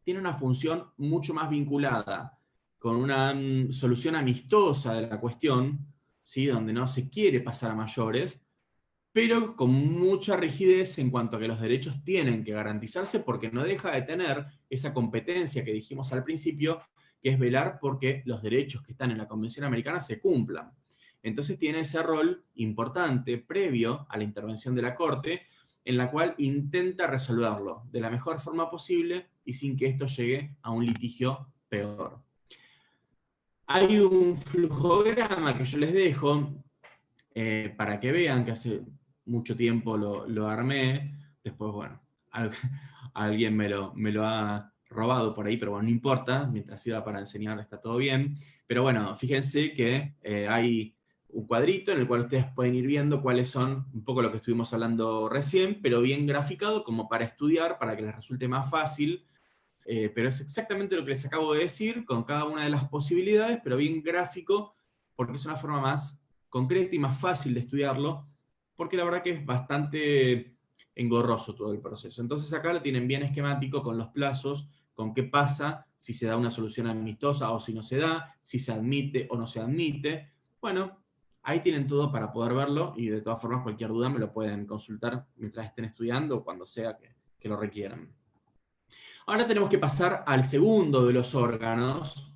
tiene una función mucho más vinculada con una solución amistosa de la cuestión, ¿sí? Donde no se quiere pasar a mayores, pero con mucha rigidez en cuanto a que los derechos tienen que garantizarse, porque no deja de tener esa competencia que dijimos al principio, que es velar porque los derechos que están en la Convención Americana se cumplan. Entonces tiene ese rol importante previo a la intervención de la Corte, en la cual intenta resolverlo de la mejor forma posible y sin que esto llegue a un litigio peor. Hay un flujograma que yo les dejo para que vean, que hace mucho tiempo lo armé. Después, bueno, alguien me lo ha robado por ahí, pero bueno, no importa, mientras sirva para enseñar está todo bien. Pero bueno, fíjense que hay un cuadrito en el cual ustedes pueden ir viendo cuáles son un poco lo que estuvimos hablando recién, pero bien graficado como para estudiar, para que les resulte más fácil. Pero es exactamente lo que les acabo de decir, con cada una de las posibilidades, pero bien gráfico, porque es una forma más concreta y más fácil de estudiarlo, porque la verdad que es bastante engorroso todo el proceso. Entonces acá lo tienen bien esquemático con los plazos, con qué pasa, si se da una solución amistosa o si no se da, si se admite o no se admite. Bueno, ahí tienen todo para poder verlo, y de todas formas cualquier duda me lo pueden consultar mientras estén estudiando o cuando sea que lo requieran. Ahora tenemos que pasar al segundo de los órganos,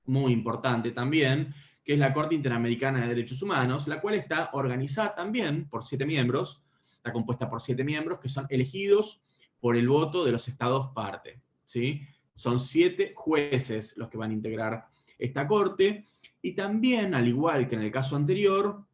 muy importante también, que es la Corte Interamericana de Derechos Humanos, la cual está organizada también por 7 miembros, está compuesta por 7 miembros que son elegidos por el voto de los estados parte, ¿sí? Son 7 jueces los que van a integrar esta corte, y también, al igual que en el caso anterior,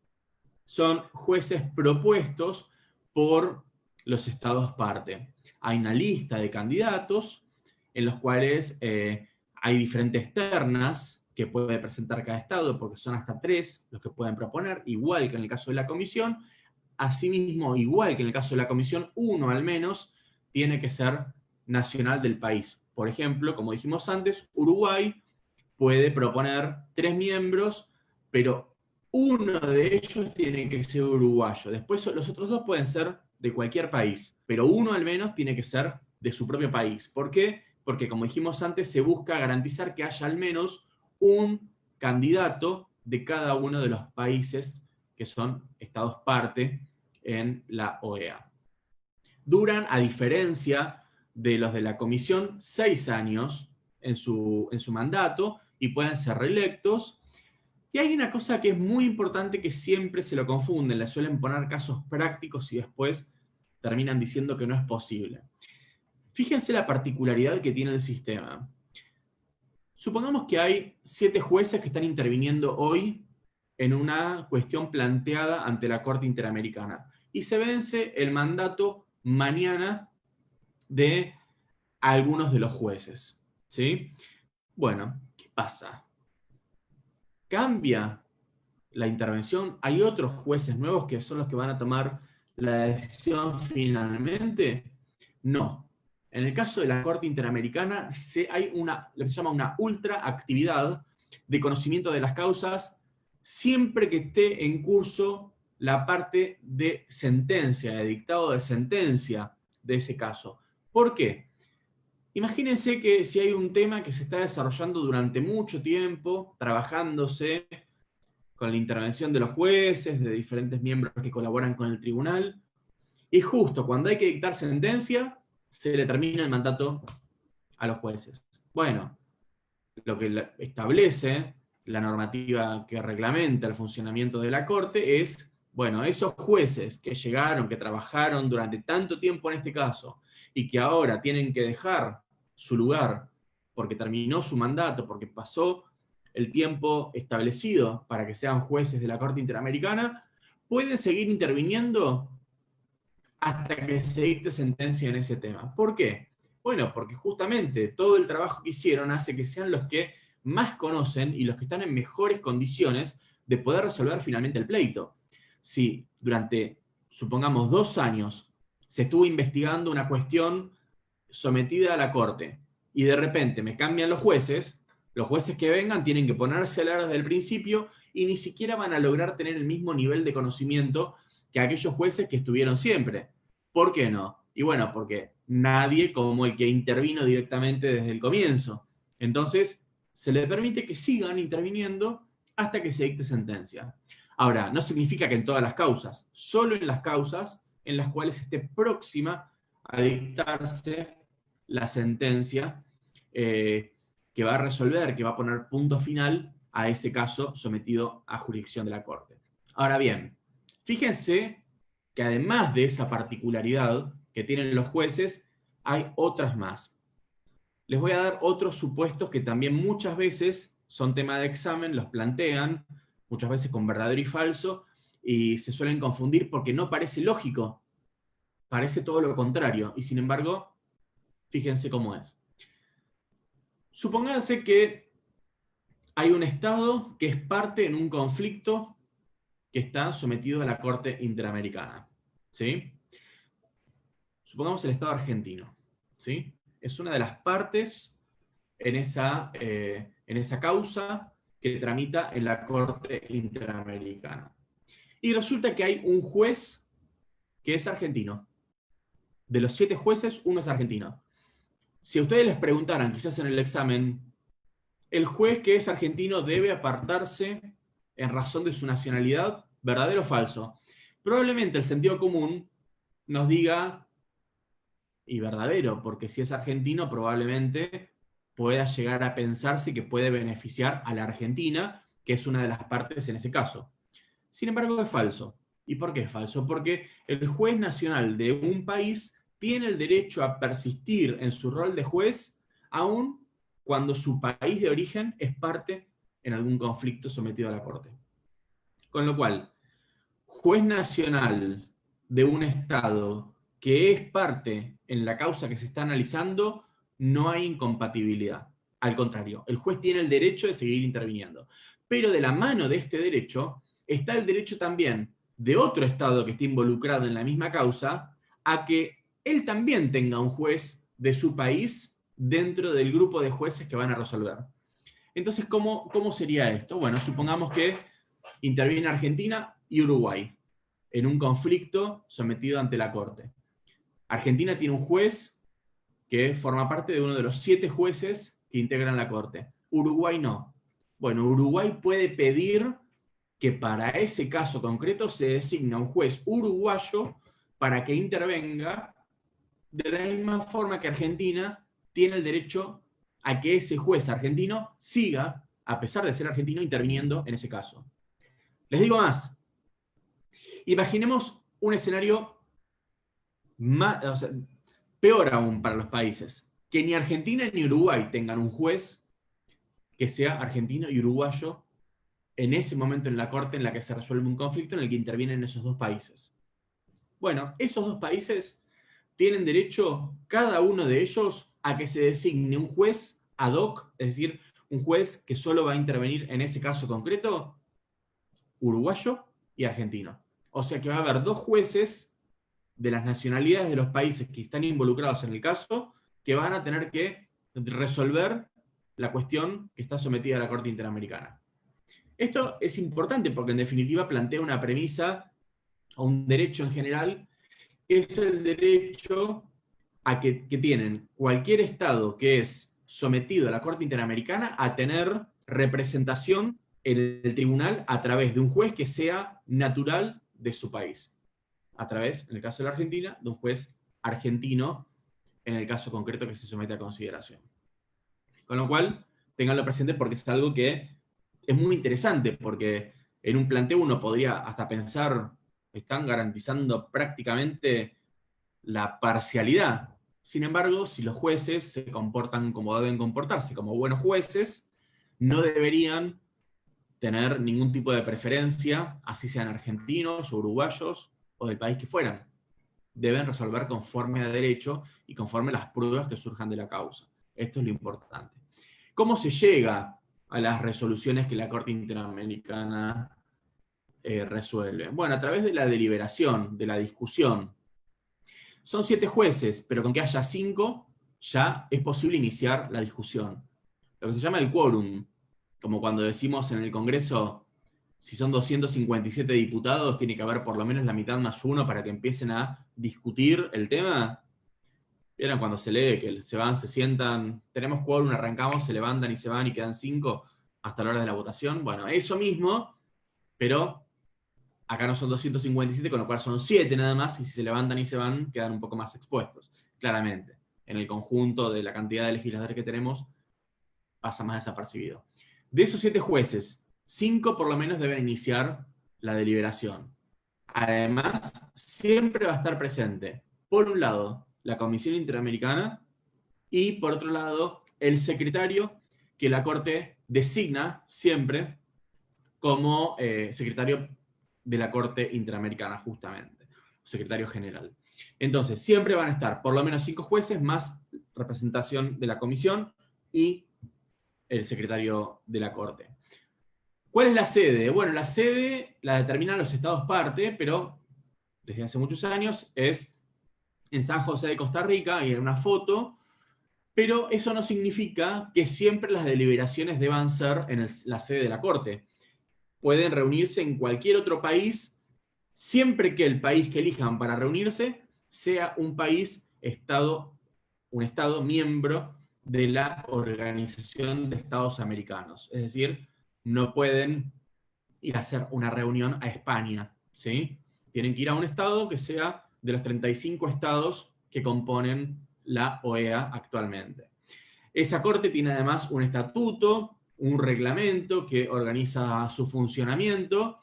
son jueces propuestos por los estados parte. Hay una lista de candidatos en los cuales hay diferentes ternas que puede presentar cada estado, porque son hasta 3 los que pueden proponer, igual que en el caso de la comisión. Asimismo, igual que en el caso de la comisión, uno al menos tiene que ser nacional del país. Por ejemplo, como dijimos antes, Uruguay puede proponer 3 miembros, pero uno de ellos tiene que ser uruguayo. Después los otros 2 pueden ser de cualquier país, pero uno al menos tiene que ser de su propio país. ¿Por qué? Porque como dijimos antes, se busca garantizar que haya al menos un candidato de cada uno de los países que son estados parte en la OEA. Duran, a diferencia de los de la comisión, 6 años en su mandato y pueden ser reelectos. Y hay una cosa que es muy importante que siempre se lo confunden, le suelen poner casos prácticos y después terminan diciendo que no es posible. Fíjense la particularidad que tiene el sistema. Supongamos que hay 7 jueces que están interviniendo hoy en una cuestión planteada ante la Corte Interamericana. Y se vence el mandato mañana de algunos de los jueces. ¿Sí? Bueno, ¿qué pasa? ¿Cambia la intervención? ¿Hay otros jueces nuevos que son los que van a tomar la decisión finalmente? No. En el caso de la Corte Interamericana hay lo que se llama una ultraactividad de conocimiento de las causas siempre que esté en curso la parte de sentencia, de dictado de sentencia de ese caso. ¿Por qué? Imagínense que si hay un tema que se está desarrollando durante mucho tiempo, trabajándose con la intervención de los jueces, de diferentes miembros que colaboran con el tribunal, y justo cuando hay que dictar sentencia, se le termina el mandato a los jueces. Bueno, lo que establece la normativa que reglamenta el funcionamiento de la Corte es, bueno, esos jueces que llegaron, que trabajaron durante tanto tiempo en este caso, y que ahora tienen que dejar su lugar porque terminó su mandato, porque pasó el tiempo establecido para que sean jueces de la Corte Interamericana, pueden seguir interviniendo hasta que se dicte sentencia en ese tema. ¿Por qué? Bueno, porque justamente todo el trabajo que hicieron hace que sean los que más conocen y los que están en mejores condiciones de poder resolver finalmente el pleito. Si durante, supongamos, 2 años se estuvo investigando una cuestión sometida a la Corte y de repente me cambian los jueces que vengan tienen que ponerse a la desde el principio y ni siquiera van a lograr tener el mismo nivel de conocimiento que aquellos jueces que estuvieron siempre. ¿Por qué no? Y bueno, porque nadie como el que intervino directamente desde el comienzo. Entonces, se le permite que sigan interviniendo hasta que se dicte sentencia. Ahora, no significa que en todas las causas, solo en las causas en las cuales esté próxima a dictarse la sentencia que va a resolver, que va a poner punto final a ese caso sometido a jurisdicción de la Corte. Ahora bien, fíjense que además de esa particularidad que tienen los jueces, hay otras más. Les voy a dar otros supuestos que también muchas veces son tema de examen, los plantean, muchas veces con verdadero y falso, y se suelen confundir porque no parece lógico, parece todo lo contrario, y sin embargo, fíjense cómo es. Supónganse que hay un Estado que es parte en un conflicto que está sometido a la Corte Interamericana. ¿Sí? Supongamos el Estado argentino. ¿Sí? Es una de las partes en esa causa que tramita en la Corte Interamericana. Y resulta que hay un juez que es argentino. De los 7 jueces, uno es argentino. Si a ustedes les preguntaran, quizás en el examen, ¿el juez que es argentino debe apartarse en razón de su nacionalidad? ¿Verdadero o falso? Probablemente el sentido común nos diga, y verdadero, porque si es argentino probablemente pueda llegar a pensarse que puede beneficiar a la Argentina, que es una de las partes en ese caso. Sin embargo, es falso. ¿Y por qué es falso? Porque el juez nacional de un país tiene el derecho a persistir en su rol de juez aun cuando su país de origen es parte en algún conflicto sometido a la Corte. Con lo cual, juez nacional de un Estado que es parte en la causa que se está analizando, no hay incompatibilidad. Al contrario, el juez tiene el derecho de seguir interviniendo. Pero de la mano de este derecho está el derecho también de otro Estado que esté involucrado en la misma causa a que él también tenga un juez de su país dentro del grupo de jueces que van a resolver. Entonces, ¿cómo sería esto? Bueno, supongamos que interviene Argentina y Uruguay en un conflicto sometido ante la Corte. Argentina tiene un juez que forma parte de uno de los 7 jueces que integran la Corte. Uruguay no. Bueno, Uruguay puede pedir que para ese caso concreto se designe un juez uruguayo para que intervenga de la misma forma que Argentina tiene el derecho a que ese juez argentino siga, a pesar de ser argentino, interviniendo en ese caso. Les digo más. Imaginemos un escenario más, o sea, peor aún para los países. Que ni Argentina ni Uruguay tengan un juez que sea argentino y uruguayo en ese momento en la corte en la que se resuelve un conflicto en el que intervienen esos 2 países. Bueno, esos 2 países tienen derecho, cada uno de ellos, a que se designe un juez ad hoc, es decir, un juez que solo va a intervenir en ese caso concreto, uruguayo y argentino. O sea que va a haber 2 jueces de las nacionalidades de los países que están involucrados en el caso que van a tener que resolver la cuestión que está sometida a la Corte Interamericana. Esto es importante porque en definitiva plantea una premisa o un derecho en general, que es el derecho a que tienen cualquier Estado que es sometido a la Corte Interamericana a tener representación en el tribunal a través de un juez que sea natural de su país. A través, en el caso de la Argentina, de un juez argentino, en el caso concreto que se somete a consideración. Con lo cual, tenganlo presente porque es algo que es muy interesante, porque en un planteo uno podría hasta pensar, están garantizando prácticamente la parcialidad. Sin embargo, si los jueces se comportan como deben comportarse, como buenos jueces, no deberían tener ningún tipo de preferencia, así sean argentinos o uruguayos o del país que fueran. Deben resolver conforme a derecho y conforme a las pruebas que surjan de la causa. Esto es lo importante. ¿Cómo se llega a las resoluciones que la Corte Interamericana resuelve? Bueno, a través de la deliberación, de la discusión. Son 7 jueces, pero con que haya 5 ya es posible iniciar la discusión. Lo que se llama el quórum, como cuando decimos en el Congreso, si son 257 diputados, tiene que haber por lo menos la mitad más 1 para que empiecen a discutir el tema. ¿Vieron cuando se lee que se van, se sientan, tenemos quórum, arrancamos, se levantan y se van y quedan 5 hasta la hora de la votación? Bueno, eso mismo, pero acá no son 257, con lo cual son 7 nada más, y si se levantan y se van, quedan un poco más expuestos, claramente. En el conjunto de la cantidad de legisladores que tenemos, pasa más desapercibido. De esos 7 jueces, 5 por lo menos deben iniciar la deliberación. Además, siempre va a estar presente, por un lado, la Comisión Interamericana, y por otro lado, el secretario que la Corte designa siempre como secretario de la Corte Interamericana, justamente, secretario general. Entonces, siempre van a estar por lo menos 5 jueces, más representación de la comisión y el secretario de la Corte. ¿Cuál es la sede? Bueno, la sede la determinan los estados parte, pero desde hace muchos años es en San José de Costa Rica, y en una foto, pero eso no significa que siempre las deliberaciones deban ser en la sede de la Corte. Pueden reunirse en cualquier otro país, siempre que el país que elijan para reunirse sea un estado miembro de la Organización de Estados Americanos. Es decir, no pueden ir a hacer una reunión a España, ¿sí? Tienen que ir a un estado que sea de los 35 estados que componen la OEA actualmente. Esa corte tiene además un estatuto, un reglamento que organiza su funcionamiento.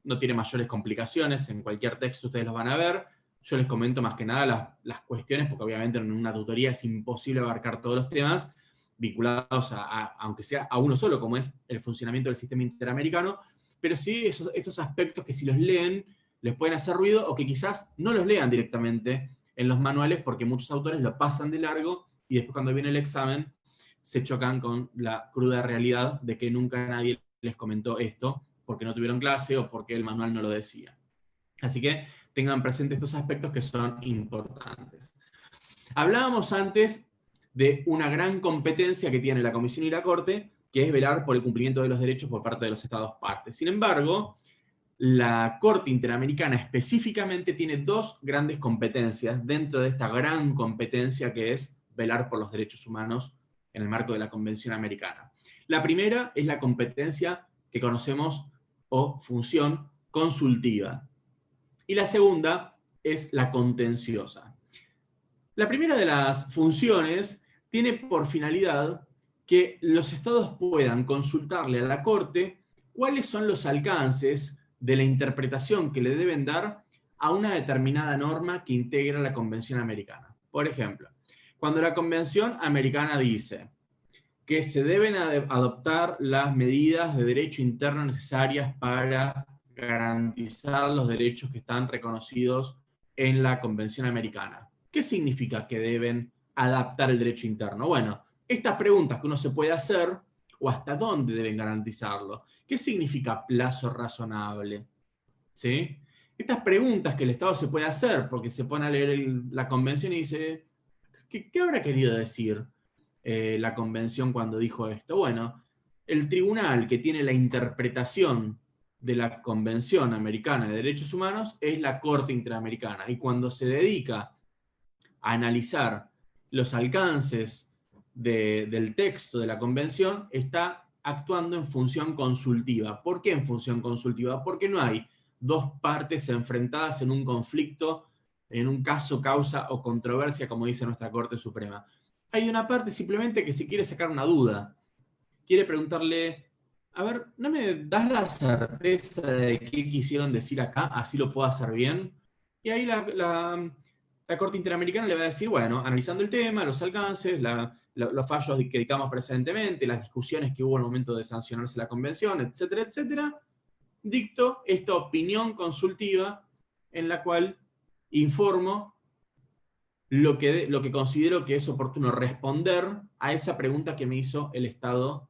No tiene mayores complicaciones, en cualquier texto ustedes los van a ver. Yo les comento más que nada las cuestiones, porque obviamente en una tutoría es imposible abarcar todos los temas vinculados aunque sea a uno solo, como es el funcionamiento del sistema interamericano, pero sí estos aspectos que si los leen les pueden hacer ruido, o que quizás no los lean directamente en los manuales, porque muchos autores lo pasan de largo y después cuando viene el examen se chocan con la cruda realidad de que nunca nadie les comentó esto, porque no tuvieron clase o porque el manual no lo decía. Así que tengan presentes estos aspectos que son importantes. Hablábamos antes de una gran competencia que tiene la Comisión y la Corte, que es velar por el cumplimiento de los derechos por parte de los Estados partes. Sin embargo, la Corte Interamericana específicamente tiene dos grandes competencias dentro de esta gran competencia que es velar por los derechos humanos en el marco de la Convención Americana. La primera es la competencia que conocemos o función consultiva. Y la segunda es la contenciosa. La primera de las funciones tiene por finalidad que los estados puedan consultarle a la Corte cuáles son los alcances de la interpretación que le deben dar a una determinada norma que integra la Convención Americana. Por ejemplo, cuando la Convención Americana dice que se deben adoptar las medidas de derecho interno necesarias para garantizar los derechos que están reconocidos en la Convención Americana. ¿Qué significa que deben adaptar el derecho interno? Bueno, estas preguntas que uno se puede hacer, o hasta dónde deben garantizarlo. ¿Qué significa plazo razonable? ¿Sí? Estas preguntas que el Estado se puede hacer, porque se pone a leer la Convención y dice, ¿qué habrá querido decir la Convención cuando dijo esto? Bueno, el tribunal que tiene la interpretación de la Convención Americana de Derechos Humanos es la Corte Interamericana, y cuando se dedica a analizar los alcances del texto de la Convención, está actuando en función consultiva. ¿Por qué en función consultiva? Porque no hay dos partes enfrentadas en un conflicto, en un caso, causa o controversia, como dice nuestra Corte Suprema. Hay una parte simplemente que se quiere sacar una duda. Quiere preguntarle, a ver, ¿no me das la certeza de qué quisieron decir acá? Así lo puedo hacer bien. Y ahí la Corte Interamericana le va a decir, bueno, analizando el tema, los alcances, los fallos que dictamos presentemente, las discusiones que hubo en el momento de sancionarse la convención, etcétera, etcétera, dicto esta opinión consultiva en la cual informo lo que considero que es oportuno responder a esa pregunta que me hizo el Estado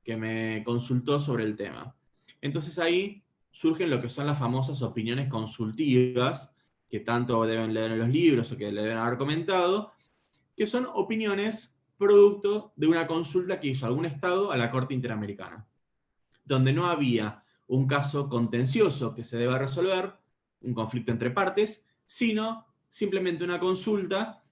que me consultó sobre el tema. Entonces ahí surgen lo que son las famosas opiniones consultivas, que tanto deben leer en los libros o que le deben haber comentado, que son opiniones producto de una consulta que hizo algún Estado a la Corte Interamericana, donde no había un caso contencioso que se deba resolver, un conflicto entre partes, sino simplemente una consulta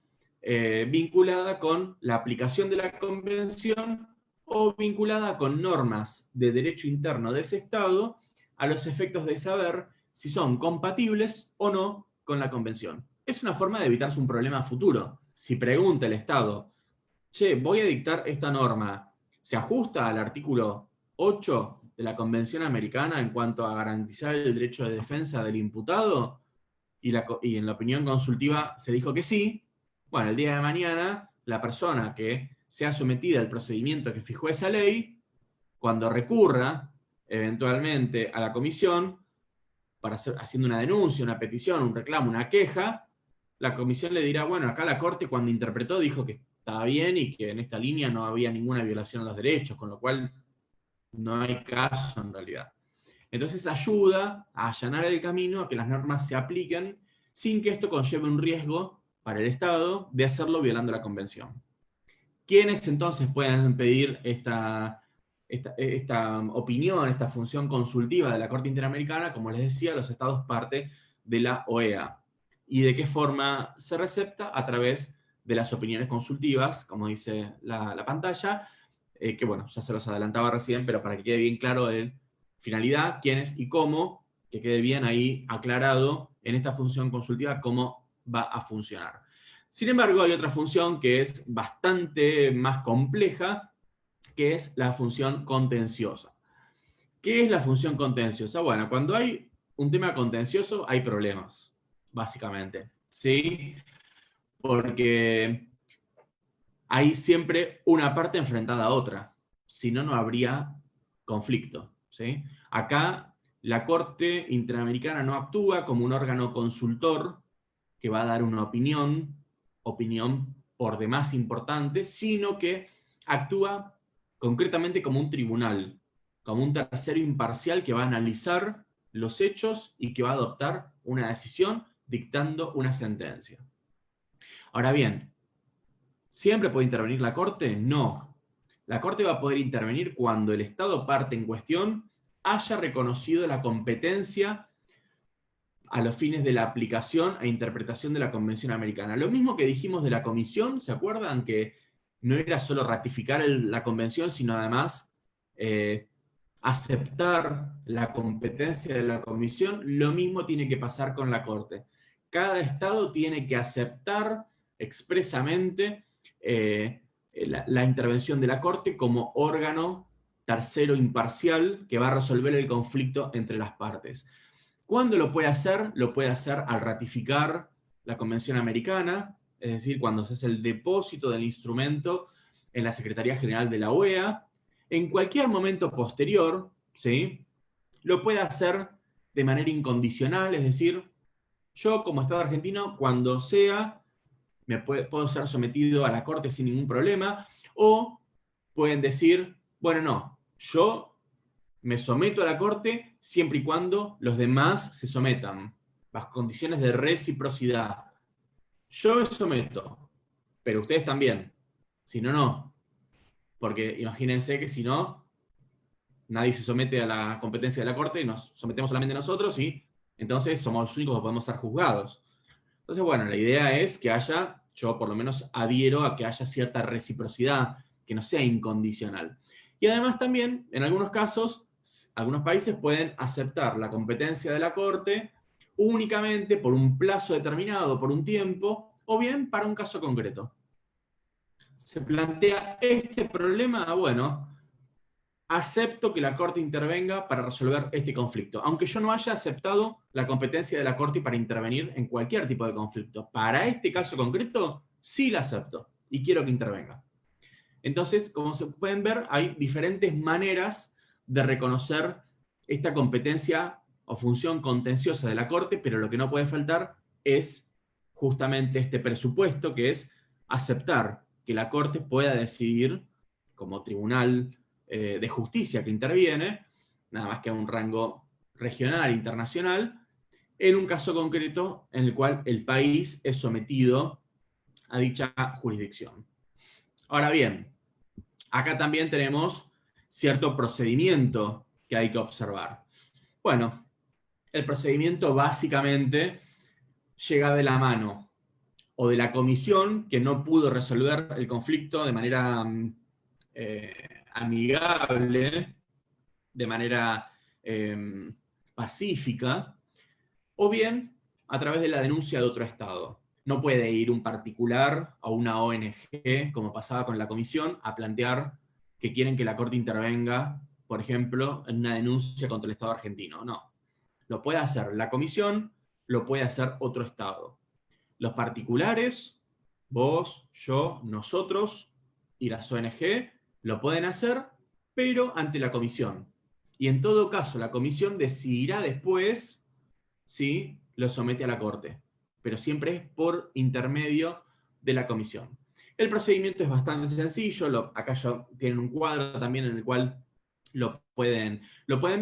vinculada con la aplicación de la Convención o vinculada con normas de derecho interno de ese Estado a los efectos de saber si son compatibles o no con la Convención. Es una forma de evitarse un problema futuro. Si pregunta el Estado, che, voy a dictar esta norma, ¿se ajusta al artículo 8 de la Convención Americana en cuanto a garantizar el derecho de defensa del imputado? Y en la opinión consultiva se dijo que sí. Bueno, el día de mañana, la persona que sea sometida al procedimiento que fijó esa ley, cuando recurra eventualmente a la comisión, haciendo una denuncia, una petición, un reclamo, una queja, la comisión le dirá, bueno, acá la Corte cuando interpretó dijo que estaba bien y que en esta línea no había ninguna violación a los derechos, con lo cual no hay caso en realidad. Entonces ayuda a allanar el camino a que las normas se apliquen sin que esto conlleve un riesgo para el Estado de hacerlo violando la Convención. ¿Quiénes entonces pueden pedir esta opinión, esta función consultiva de la Corte Interamericana? Como les decía, los Estados parte de la OEA. ¿Y de qué forma se recepta? A través de las opiniones consultivas, como dice la pantalla, que bueno, ya se los adelantaba recién, pero para que quede bien claro el finalidad, quiénes y cómo, que quede bien ahí aclarado en esta función consultiva cómo va a funcionar. Sin embargo, hay otra función que es bastante más compleja, que es la función contenciosa. ¿Qué es la función contenciosa? Bueno, cuando hay un tema contencioso hay problemas, básicamente, ¿sí? Porque hay siempre una parte enfrentada a otra, si no, no habría conflicto, ¿sí? Acá la Corte Interamericana no actúa como un órgano consultor que va a dar una opinión por demás importante, sino que actúa concretamente como un tribunal, como un tercero imparcial que va a analizar los hechos y que va a adoptar una decisión dictando una sentencia. Ahora bien, ¿Siempre puede intervenir la Corte? No. La Corte va a poder intervenir cuando el Estado parte en cuestión haya reconocido la competencia a los fines de la aplicación e interpretación de la Convención Americana. Lo mismo que dijimos de la Comisión, ¿se acuerdan? Que no era solo ratificar la Convención, sino además aceptar la competencia de la Comisión. Lo mismo tiene que pasar con la Corte. Cada Estado tiene que aceptar expresamente la intervención de la Corte como órgano tercero imparcial que va a resolver el conflicto entre las partes. ¿Cuándo lo puede hacer? Lo puede hacer al ratificar la Convención Americana, es decir, cuando se hace el depósito del instrumento en la Secretaría General de la OEA. En cualquier momento posterior, ¿sí?, lo puede hacer de manera incondicional, es decir, yo como Estado argentino, cuando sea, puedo ser sometido a la Corte sin ningún problema, o pueden decir, bueno, no, yo me someto a la Corte siempre y cuando los demás se sometan, las condiciones de reciprocidad. Yo me someto, pero ustedes también. Si no, no. Porque imagínense que si no, nadie se somete a la competencia de la Corte y nos sometemos solamente nosotros y entonces somos los únicos que podemos ser juzgados. Entonces, bueno, la idea es que haya, yo por lo menos adhiero a que haya cierta reciprocidad, que no sea incondicional. Y además también, en algunos casos, algunos países pueden aceptar la competencia de la Corte únicamente por un plazo determinado, por un tiempo, o bien para un caso concreto. Se plantea este problema, bueno, acepto que la Corte intervenga para resolver este conflicto, aunque yo no haya aceptado la competencia de la Corte para intervenir en cualquier tipo de conflicto. Para este caso concreto, sí la acepto y quiero que intervenga. Entonces, como se pueden ver, hay diferentes maneras de reconocer esta competencia o función contenciosa de la Corte, pero lo que no puede faltar es justamente este presupuesto, que es aceptar que la Corte pueda decidir, como tribunal de justicia que interviene, nada más que a un rango regional e internacional, en un caso concreto en el cual el país es sometido a dicha jurisdicción. Ahora bien, acá también tenemos cierto procedimiento que hay que observar. Bueno, el procedimiento básicamente llega de la mano o de la comisión que no pudo resolver el conflicto de manera amigable, de manera pacífica, o bien a través de la denuncia de otro Estado. No puede ir un particular o una ONG, como pasaba con la comisión, a plantear que quieren que la Corte intervenga, por ejemplo, en una denuncia contra el Estado argentino. No. Lo puede hacer la comisión, lo puede hacer otro Estado. Los particulares, vos, yo, nosotros y las ONG, lo pueden hacer, pero ante la comisión. Y en todo caso, la comisión decidirá después si lo somete a la Corte, pero siempre es por intermedio de la comisión. El procedimiento es bastante sencillo, acá ya tienen un cuadro también en el cual lo pueden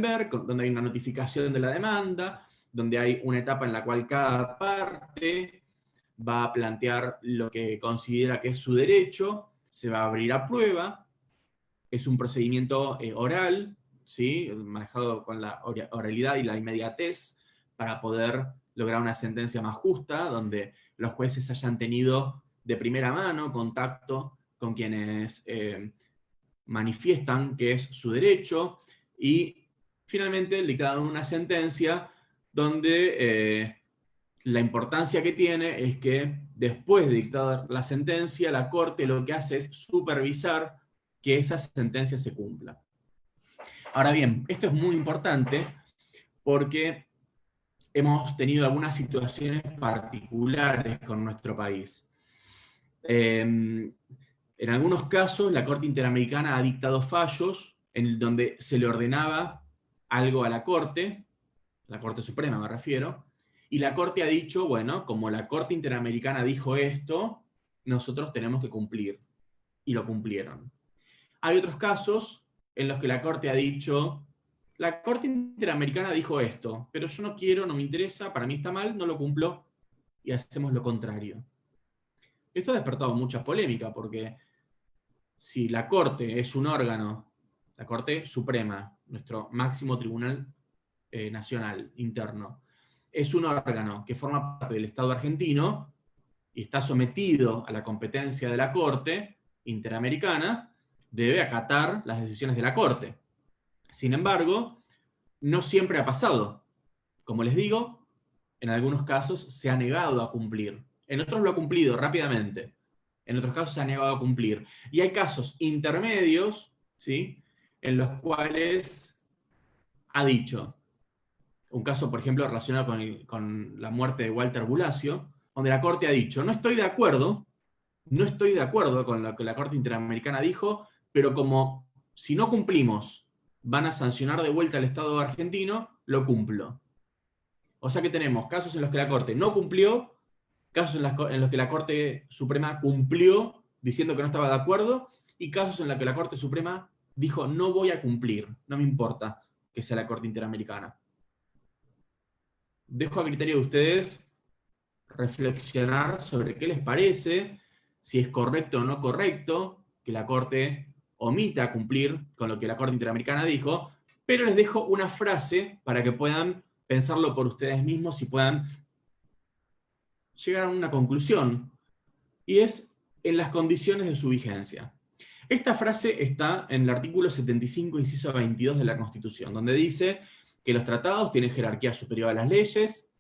ver, donde hay una notificación de la demanda, donde hay una etapa en la cual cada parte va a plantear lo que considera que es su derecho, se va a abrir a prueba, es un procedimiento oral, ¿sí?, manejado con la oralidad y la inmediatez para poder lograr una sentencia más justa, donde los jueces hayan tenido de primera mano contacto con quienes manifiestan que es su derecho, y finalmente dictaron una sentencia donde la importancia que tiene es que después de dictar la sentencia, la Corte lo que hace es supervisar que esa sentencia se cumpla. Ahora bien, esto es muy importante porque hemos tenido algunas situaciones particulares con nuestro país. En algunos casos, la Corte Interamericana ha dictado fallos en donde se le ordenaba algo a la Corte Suprema me refiero, y la Corte ha dicho, bueno, como la Corte Interamericana dijo esto, nosotros tenemos que cumplir, y lo cumplieron. Hay otros casos en los que la Corte ha dicho, la Corte Interamericana dijo esto, pero yo no quiero, no me interesa, para mí está mal, no lo cumplo, y hacemos lo contrario. Esto ha despertado mucha polémica, porque si la Corte es un órgano, la Corte Suprema, nuestro máximo tribunal nacional interno, es un órgano que forma parte del Estado argentino y está sometido a la competencia de la Corte Interamericana, debe acatar las decisiones de la Corte. Sin embargo, no siempre ha pasado. Como les digo, en algunos casos se ha negado a cumplir. En otros lo ha cumplido rápidamente. En otros casos se ha negado a cumplir. Y hay casos intermedios, ¿sí?, en los cuales ha dicho. Un caso, por ejemplo, relacionado con la muerte de Walter Bulacio, donde la Corte ha dicho, no estoy de acuerdo con lo que la Corte Interamericana dijo, pero como si no cumplimos van a sancionar de vuelta al Estado argentino, lo cumplo. O sea que tenemos casos en los que la Corte no cumplió, casos en los que la Corte Suprema cumplió diciendo que no estaba de acuerdo, y casos en los que la Corte Suprema dijo no voy a cumplir, no me importa que sea la Corte Interamericana. Dejo a criterio de ustedes reflexionar sobre qué les parece, si es correcto o no correcto que la Corte omita cumplir con lo que la Corte Interamericana dijo, pero les dejo una frase para que puedan pensarlo por ustedes mismos y puedan llegar a una conclusión, y es en las condiciones de su vigencia. Esta frase está en el artículo 75, inciso 22 de la Constitución, donde dice que los tratados tienen jerarquía superior a las leyes,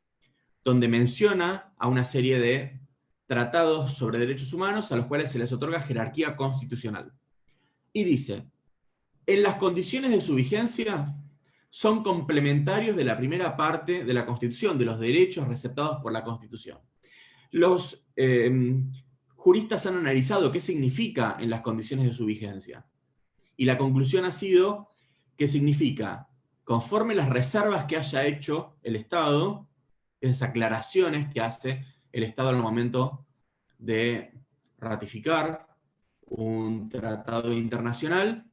donde menciona a una serie de tratados sobre derechos humanos a los cuales se les otorga jerarquía constitucional. Y dice, en las condiciones de su vigencia son complementarios de la primera parte de la Constitución, de los derechos receptados por la Constitución. Los juristas han analizado qué significa en las condiciones de su vigencia. Y la conclusión ha sido que significa, conforme las reservas que haya hecho el Estado, esas aclaraciones que hace el Estado al momento de ratificar un tratado internacional,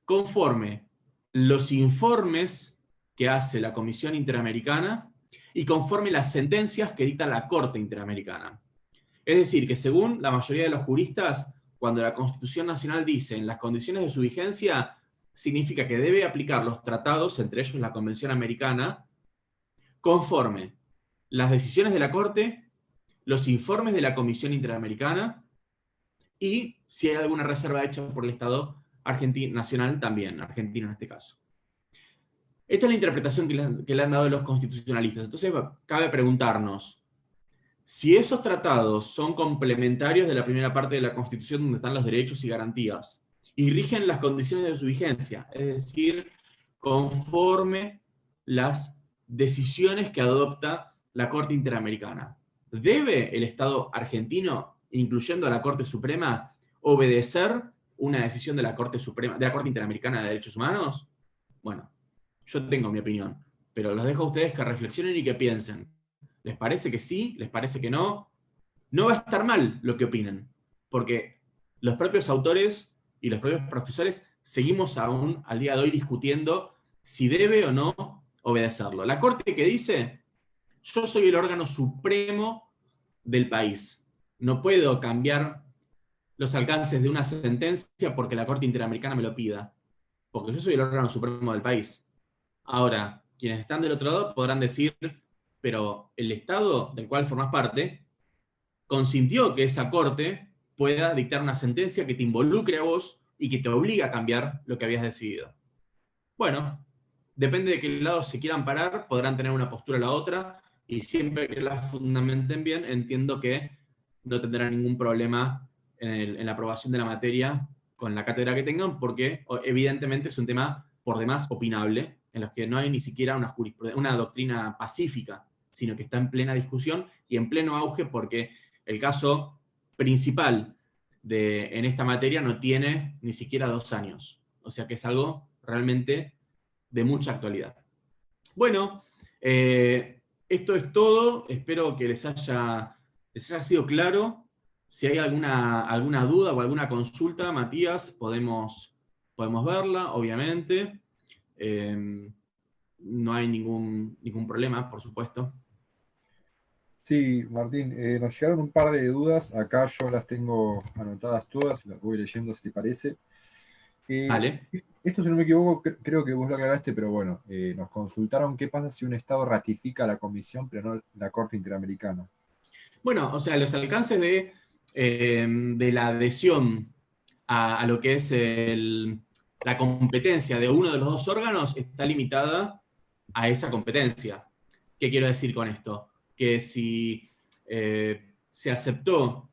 conforme los informes que hace la Comisión Interamericana y conforme las sentencias que dicta la Corte Interamericana. Es decir, que según la mayoría de los juristas, cuando la Constitución Nacional dice en las condiciones de su vigencia, significa que debe aplicar los tratados, entre ellos la Convención Americana, conforme las decisiones de la Corte, los informes de la Comisión Interamericana y si hay alguna reserva hecha por el Estado argentino, nacional también, argentino en este caso. Esta es la interpretación que le han dado los constitucionalistas. Entonces cabe preguntarnos, si esos tratados son complementarios de la primera parte de la Constitución donde están los derechos y garantías, y rigen las condiciones de su vigencia, es decir, conforme las decisiones que adopta la Corte Interamericana, ¿debe el Estado argentino, incluyendo a la Corte Suprema, obedecer una decisión de la Corte Suprema, de la Corte Interamericana de Derechos Humanos? Bueno, yo tengo mi opinión, pero los dejo a ustedes que reflexionen y que piensen. ¿Les parece que sí? ¿Les parece que no? No va a estar mal lo que opinen, porque los propios autores y los propios profesores seguimos aún al día de hoy discutiendo si debe o no obedecerlo. La Corte que dice, yo soy el órgano supremo del país, no puedo cambiar los alcances de una sentencia porque la Corte Interamericana me lo pida, porque yo soy el órgano supremo del país. Ahora, quienes están del otro lado podrán decir, pero el Estado del cual formas parte consintió que esa corte pueda dictar una sentencia que te involucre a vos y que te obliga a cambiar lo que habías decidido. Bueno, depende de qué lado se quieran parar, podrán tener una postura o la otra, y siempre que la fundamenten bien, entiendo que no tendrán ningún problema en la aprobación de la materia con la cátedra que tengan, porque evidentemente es un tema por demás opinable, en los que no hay ni siquiera una doctrina pacífica, sino que está en plena discusión y en pleno auge, porque el caso principal en esta materia no tiene ni siquiera 2 años. O sea que es algo realmente de mucha actualidad. Bueno, esto es todo. Espero que les haya sido claro. Si hay alguna duda o alguna consulta, Matías, podemos verla, obviamente. No hay ningún problema, por supuesto. Sí, Martín, nos llegaron un par de dudas. Acá yo las tengo anotadas todas, las voy leyendo si te parece. Eh, Vale. Esto, si no me equivoco, creo que vos lo aclaraste, pero bueno, nos consultaron qué pasa si un Estado ratifica la Comisión, pero no la Corte Interamericana. Bueno, o sea, los alcances de la adhesión a lo que es la competencia de uno de los dos órganos está limitada a esa competencia. ¿Qué quiero decir con esto? Que si se aceptó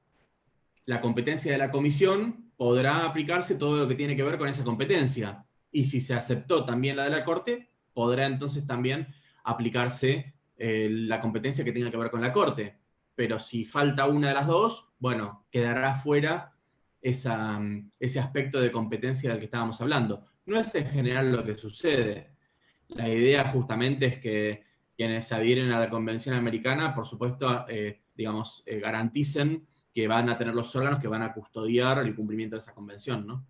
la competencia de la comisión, podrá aplicarse todo lo que tiene que ver con esa competencia. Y si se aceptó también la de la Corte, podrá entonces también aplicarse la competencia que tenga que ver con la Corte. Pero si falta una de las dos, bueno, quedará fuera ese aspecto de competencia del que estábamos hablando. No es en general lo que sucede. La idea justamente es que quienes se adhieren a la Convención Americana, por supuesto, digamos, garanticen que van a tener los órganos que van a custodiar el cumplimiento de esa convención, ¿no?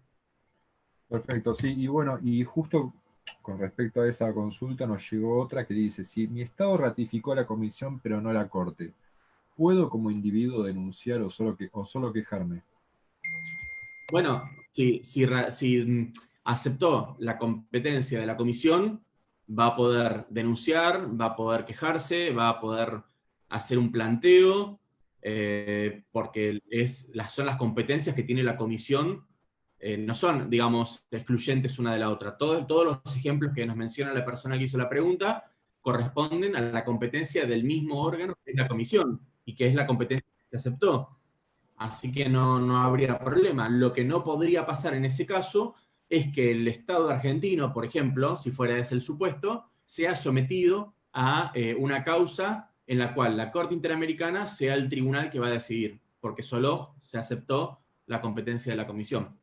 Perfecto, sí, y bueno, y justo con respecto a esa consulta nos llegó otra que dice, si mi Estado ratificó la Comisión, pero no la Corte, ¿puedo como individuo denunciar o solo quejarme? Bueno, si aceptó la competencia de la comisión, va a poder denunciar, va a poder quejarse, va a poder hacer un planteo, porque son las competencias que tiene la comisión, no son, digamos, excluyentes una de la otra. Todos los ejemplos que nos menciona la persona que hizo la pregunta corresponden a la competencia del mismo órgano que es la comisión, y que es la competencia que se aceptó. Así que no habría problema. Lo que no podría pasar en ese caso es que el Estado argentino, por ejemplo, si fuera ese el supuesto, sea sometido a una causa en la cual la Corte Interamericana sea el tribunal que va a decidir, porque solo se aceptó la competencia de la Comisión.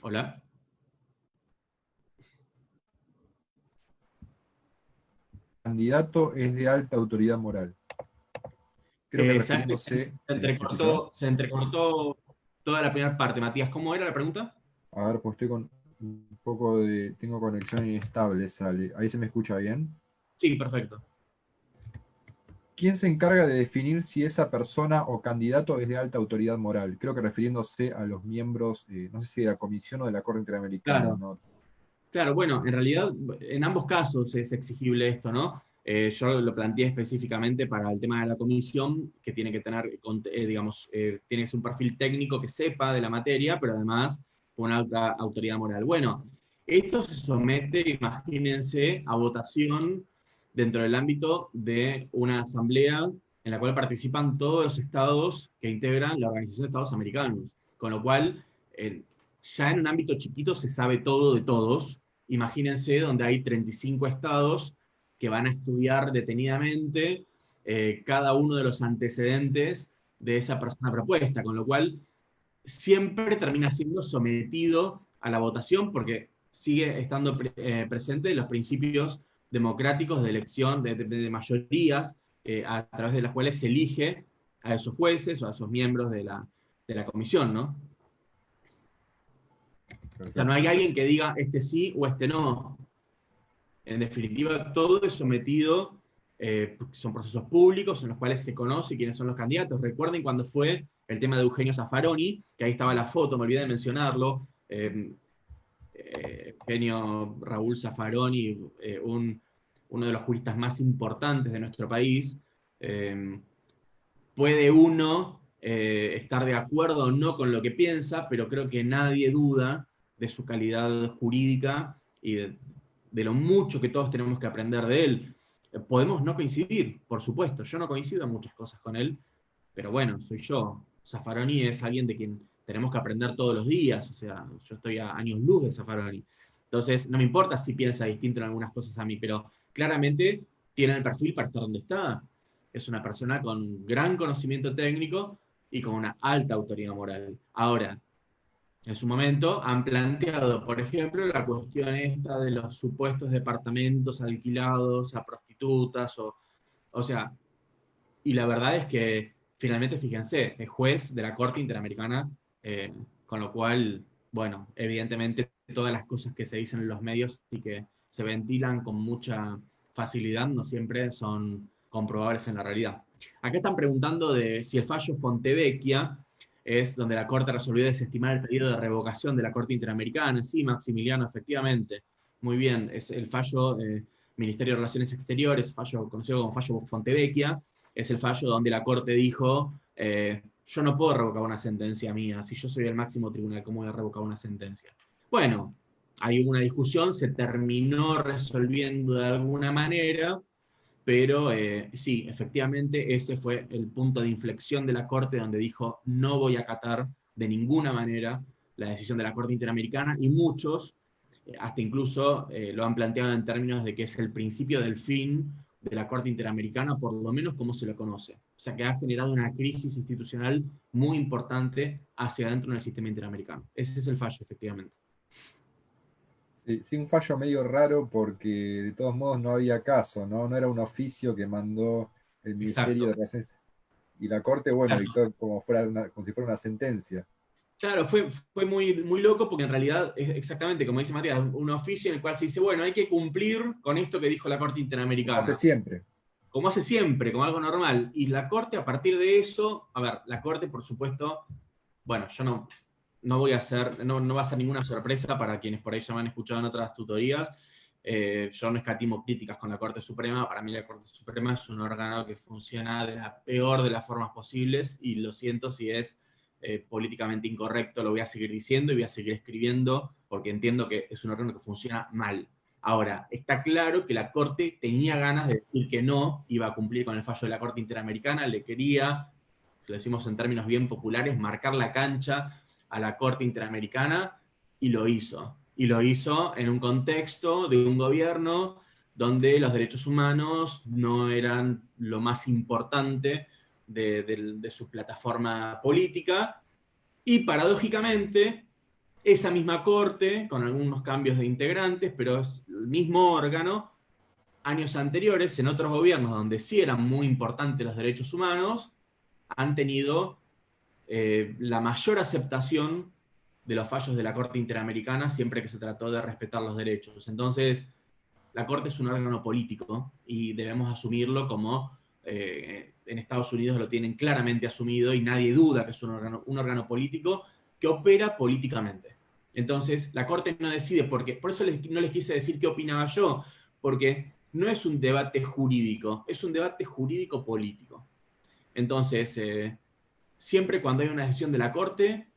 Hola. Candidato es de alta autoridad moral. Creo que ¿Sabes qué? refiriéndose, ¿sí? ¿Se escuchó? Se entrecortó toda la primera parte. Matías, ¿cómo era la pregunta? A ver, pues estoy con un poco de, tengo conexión inestable, sale. Ahí se me escucha bien. Sí, perfecto. ¿Quién se encarga de definir si esa persona o candidato es de alta autoridad moral? Creo que refiriéndose a los miembros, no sé si de la Comisión o de la Corte Interamericana, Claro. ¿no? Claro, bueno, en realidad en ambos casos es exigible esto, ¿no? Yo lo planteé específicamente para el tema de la comisión, que tiene que tener, digamos, tiene que ser un perfil técnico que sepa de la materia, pero además con alta autoridad moral. Bueno, esto se somete, imagínense, a votación dentro del ámbito de una asamblea en la cual participan todos los estados que integran la Organización de Estados Americanos, con lo cual ya en un ámbito chiquito se sabe todo de todos. Imagínense donde hay 35 estados que van a estudiar detenidamente cada uno de los antecedentes de esa persona propuesta, con lo cual siempre termina siendo sometido a la votación porque sigue estando presente los principios democráticos de elección de mayorías a través de las cuales se elige a esos jueces o a esos miembros de la comisión, ¿no? O sea, no Perfecto. hay alguien que diga este sí o este no. En definitiva, todo es sometido, son procesos públicos en los cuales se conoce quiénes son los candidatos. Recuerden cuando fue el tema de Eugenio Zaffaroni, que ahí estaba la foto, me olvidé de mencionarlo, Eugenio Raúl Zaffaroni, uno de los juristas más importantes de nuestro país. Puede uno estar de acuerdo o no con lo que piensa, pero creo que nadie duda de su calidad jurídica y de lo mucho que todos tenemos que aprender de él. Podemos no coincidir, por supuesto, yo no coincido en muchas cosas con él, pero bueno, soy yo. Zaffaroni es alguien de quien tenemos que aprender todos los días, o sea, yo estoy a años luz de Zaffaroni. Entonces, no me importa si piensa distinto en algunas cosas a mí, pero claramente tiene el perfil para estar donde está. Es una persona con gran conocimiento técnico y con una alta autoridad moral. Ahora, en su momento han planteado, por ejemplo, la cuestión esta de los supuestos departamentos alquilados a prostitutas, o sea, y la verdad es que finalmente, fíjense, es juez de la Corte Interamericana, con lo cual, bueno, evidentemente todas las cosas que se dicen en los medios y que se ventilan con mucha facilidad, no siempre son comprobables en la realidad. Acá están preguntando de si el fallo Fontevecchia es donde la Corte resolvió desestimar el pedido de revocación de la Corte Interamericana. Sí, Maximiliano, efectivamente. Muy bien, es el fallo Ministerio de Relaciones Exteriores, fallo conocido como fallo Fontevecchia, es el fallo donde la Corte dijo, yo no puedo revocar una sentencia mía, si yo soy el máximo tribunal, ¿cómo voy a revocar una sentencia? Bueno, hay una discusión, se terminó resolviendo de alguna manera, pero sí, efectivamente ese fue el punto de inflexión de la Corte donde dijo no voy a acatar de ninguna manera la decisión de la Corte Interamericana, y muchos, hasta incluso lo han planteado en términos de que es el principio del fin de la Corte Interamericana, por lo menos como se lo conoce. O sea que ha generado una crisis institucional muy importante hacia adentro del sistema interamericano. Ese es el fallo, efectivamente. Sí, un fallo medio raro porque de todos modos no había caso, ¿no? No era un oficio que mandó el Ministerio de Exacto. Relaciones. Y la Corte, bueno, Claro. dictó como si fuera una sentencia. Claro, fue muy, muy loco porque en realidad es exactamente como dice Matías, un oficio en el cual se dice, bueno, hay que cumplir con esto que dijo la Corte Como hace Interamericana, siempre. como hace siempre, como algo normal. Y la Corte a partir de eso, a ver, la Corte por supuesto, bueno, yo no voy a hacer, no va a ser ninguna sorpresa para quienes por ahí ya me han escuchado en otras tutorías. Yo no escatimo críticas con la Corte Suprema. Para mí la Corte Suprema es un órgano que funciona de la peor de las formas posibles, y lo siento si es políticamente incorrecto, lo voy a seguir diciendo y voy a seguir escribiendo porque entiendo que es un órgano que funciona mal. Ahora, está claro que la Corte tenía ganas de decir que no iba a cumplir con el fallo de la Corte Interamericana, le quería, si lo decimos en términos bien populares, marcar la cancha a la Corte Interamericana, y lo hizo. Y lo hizo en un contexto de un gobierno donde los derechos humanos no eran lo más importante de su plataforma política, y paradójicamente esa misma corte, con algunos cambios de integrantes, pero es el mismo órgano, años anteriores, en otros gobiernos donde sí eran muy importantes los derechos humanos, han tenido la mayor aceptación de los fallos de la Corte Interamericana siempre que se trató de respetar los derechos. Entonces, la Corte es un órgano político y debemos asumirlo como en Estados Unidos lo tienen claramente asumido y nadie duda que es un órgano político que opera políticamente. Entonces, la Corte no decide, porque por eso no les quise decir qué opinaba yo, porque no es un debate jurídico, es un debate jurídico-político. Entonces, siempre cuando hay una decisión de la Corte,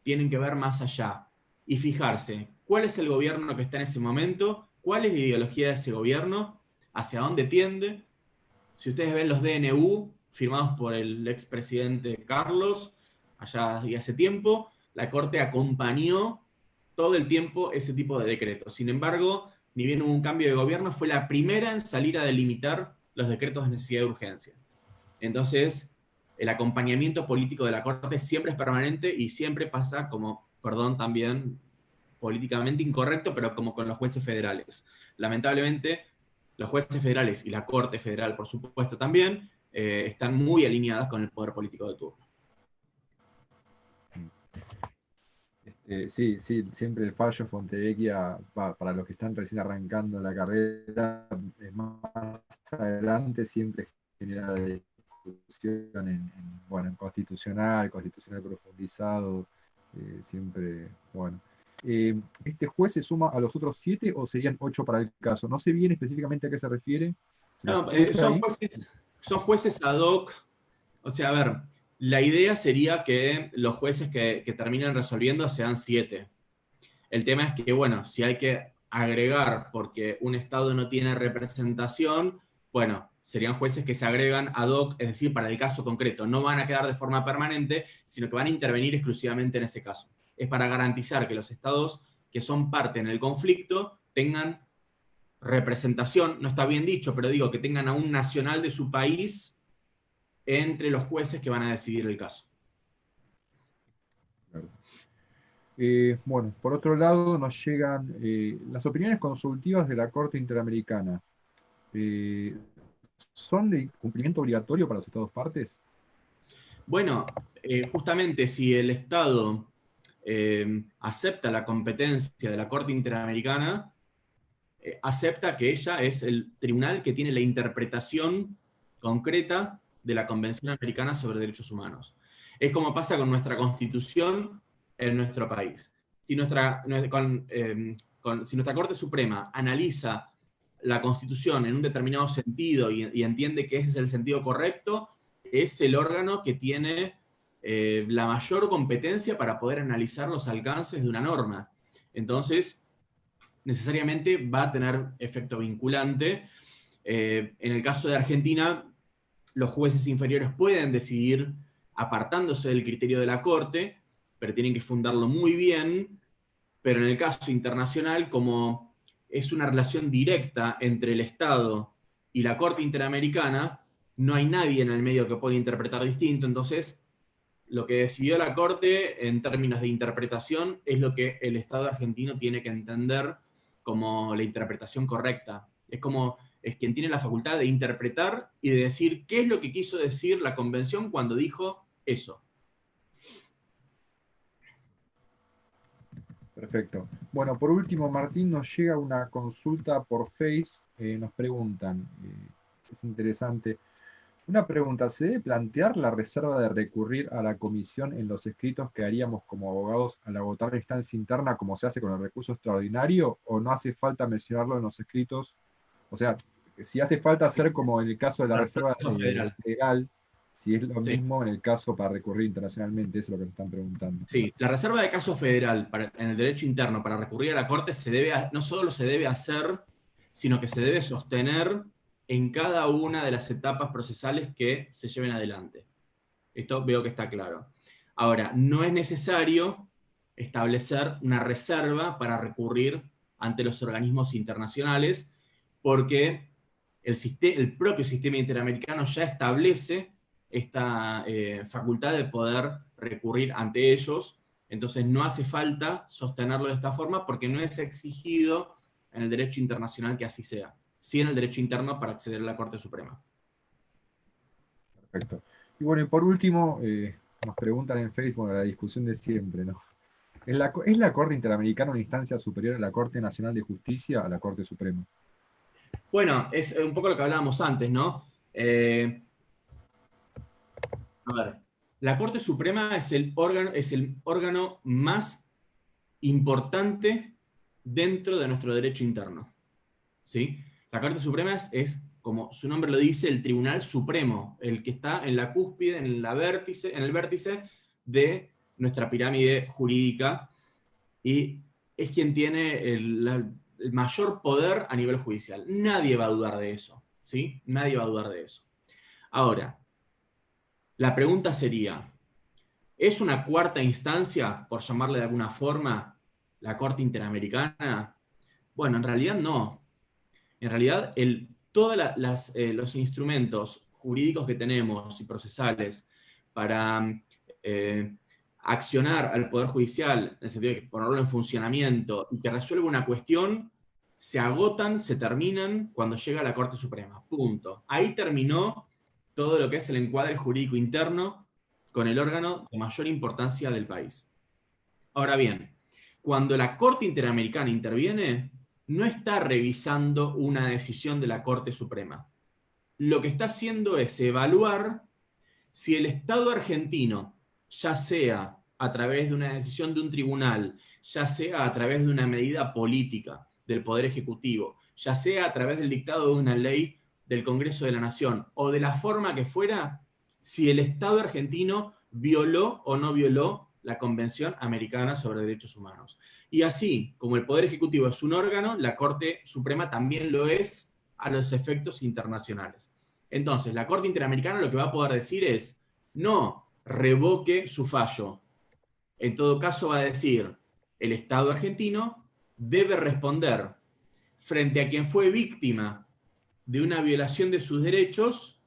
tienen que ver más allá y fijarse cuál es el gobierno que está en ese momento, cuál es la ideología de ese gobierno, hacia dónde tiende. Si ustedes ven los DNU firmados por el expresidente Carlos, allá y hace tiempo, la Corte acompañó todo el tiempo ese tipo de decretos. Sin embargo, ni bien hubo un cambio de gobierno, fue la primera en salir a delimitar los decretos de necesidad de urgencia. Entonces, el acompañamiento político de la Corte siempre es permanente y siempre pasa como, perdón, también políticamente incorrecto, pero como con los jueces federales. Lamentablemente, los jueces federales y la Corte Federal, por supuesto, también están muy alineadas con el poder político de turno. Sí, siempre el fallo Fontevecchia, para los que están recién arrancando la carrera, más adelante siempre genera discusión en constitucional profundizado, siempre, bueno. ¿Este juez se suma a los otros 7 o serían 8 para el caso? No sé bien específicamente a qué se refiere. ¿Se No, explica ahí? son jueces ad hoc. O sea, a ver, la idea sería que los jueces que terminen resolviendo sean 7. El tema es que, bueno, si hay que agregar porque un Estado no tiene representación, bueno, serían jueces que se agregan ad hoc, es decir, para el caso concreto. No van a quedar de forma permanente, sino que van a intervenir exclusivamente en ese caso. Es para garantizar que los Estados que son parte en el conflicto tengan representación, no está bien dicho, pero digo, que tengan a un nacional de su país entre los jueces que van a decidir el caso. Claro. Bueno, por otro lado nos llegan las opiniones consultivas de la Corte Interamericana. ¿Son de cumplimiento obligatorio para los Estados partes? Bueno, justamente si el Estado acepta la competencia de la Corte Interamericana, acepta que ella es el tribunal que tiene la interpretación concreta de la Convención Americana sobre Derechos Humanos. Es como pasa con nuestra Constitución en nuestro país. Si nuestra Corte Suprema analiza la Constitución en un determinado sentido y entiende que ese es el sentido correcto, es el órgano que tiene la mayor competencia para poder analizar los alcances de una norma. Entonces, necesariamente va a tener efecto vinculante. En el caso de Argentina, los jueces inferiores pueden decidir apartándose del criterio de la Corte, pero tienen que fundarlo muy bien. Pero en el caso internacional, como es una relación directa entre el Estado y la Corte Interamericana, no hay nadie en el medio que pueda interpretar distinto. Entonces, lo que decidió la Corte en términos de interpretación es lo que el Estado argentino tiene que entender como la interpretación correcta. Es quien tiene la facultad de interpretar y de decir qué es lo que quiso decir la Convención cuando dijo eso. Perfecto. Bueno, por último, Martín, nos llega una consulta por Face. Nos preguntan, es interesante. Una pregunta, ¿se debe plantear la reserva de recurrir a la comisión en los escritos que haríamos como abogados al agotar la instancia interna como se hace con el recurso extraordinario o no hace falta mencionarlo en los escritos? O sea, si hace falta hacer como en el caso de la reserva federal, si es lo mismo en el caso para recurrir internacionalmente, eso es lo que nos están preguntando. Sí, la reserva de caso federal en el derecho interno para recurrir a la Corte no solo se debe hacer, sino que se debe sostener en cada una de las etapas procesales que se lleven adelante. Esto veo que está claro. Ahora, no es necesario establecer una reserva para recurrir ante los organismos internacionales, porque el propio sistema interamericano ya establece esta facultad de poder recurrir ante ellos. Entonces no hace falta sostenerlo de esta forma porque no es exigido en el derecho internacional que así sea, sí en el derecho interno para acceder a la Corte Suprema. Perfecto. Y bueno, y por último, nos preguntan en Facebook la discusión de siempre, ¿no? ¿Es la Corte Interamericana una instancia superior a la Corte Nacional de Justicia, a la Corte Suprema? Bueno, es un poco lo que hablábamos antes, ¿no? A ver, la Corte Suprema es el órgano más importante dentro de nuestro derecho interno, ¿sí? La Corte Suprema es, como su nombre lo dice, el Tribunal Supremo, el que está en la cúspide, en el vértice de nuestra pirámide jurídica, y es quien tiene el mayor poder a nivel judicial. Nadie va a dudar de eso, ¿sí? Nadie va a dudar de eso. Ahora, la pregunta sería, ¿es una cuarta instancia, por llamarle de alguna forma, la Corte Interamericana? Bueno, en realidad no. En realidad, todos los instrumentos jurídicos que tenemos y procesales para accionar al Poder Judicial, en el sentido de ponerlo en funcionamiento y que resuelva una cuestión, se agotan, se terminan cuando llega a la Corte Suprema. Punto. Ahí terminó todo lo que es el encuadre jurídico interno con el órgano de mayor importancia del país. Ahora bien, cuando la Corte Interamericana interviene, no está revisando una decisión de la Corte Suprema. Lo que está haciendo es evaluar si el Estado argentino, ya sea a través de una decisión de un tribunal, ya sea a través de una medida política del Poder Ejecutivo, ya sea a través del dictado de una ley del Congreso de la Nación, o de la forma que fuera, si el Estado argentino violó o no violó la Convención Americana sobre Derechos Humanos. Y así, como el Poder Ejecutivo es un órgano, la Corte Suprema también lo es a los efectos internacionales. Entonces, la Corte Interamericana lo que va a poder decir es, no revoque su fallo. En todo caso va a decir, el Estado argentino debe responder frente a quien fue víctima de una violación de sus derechos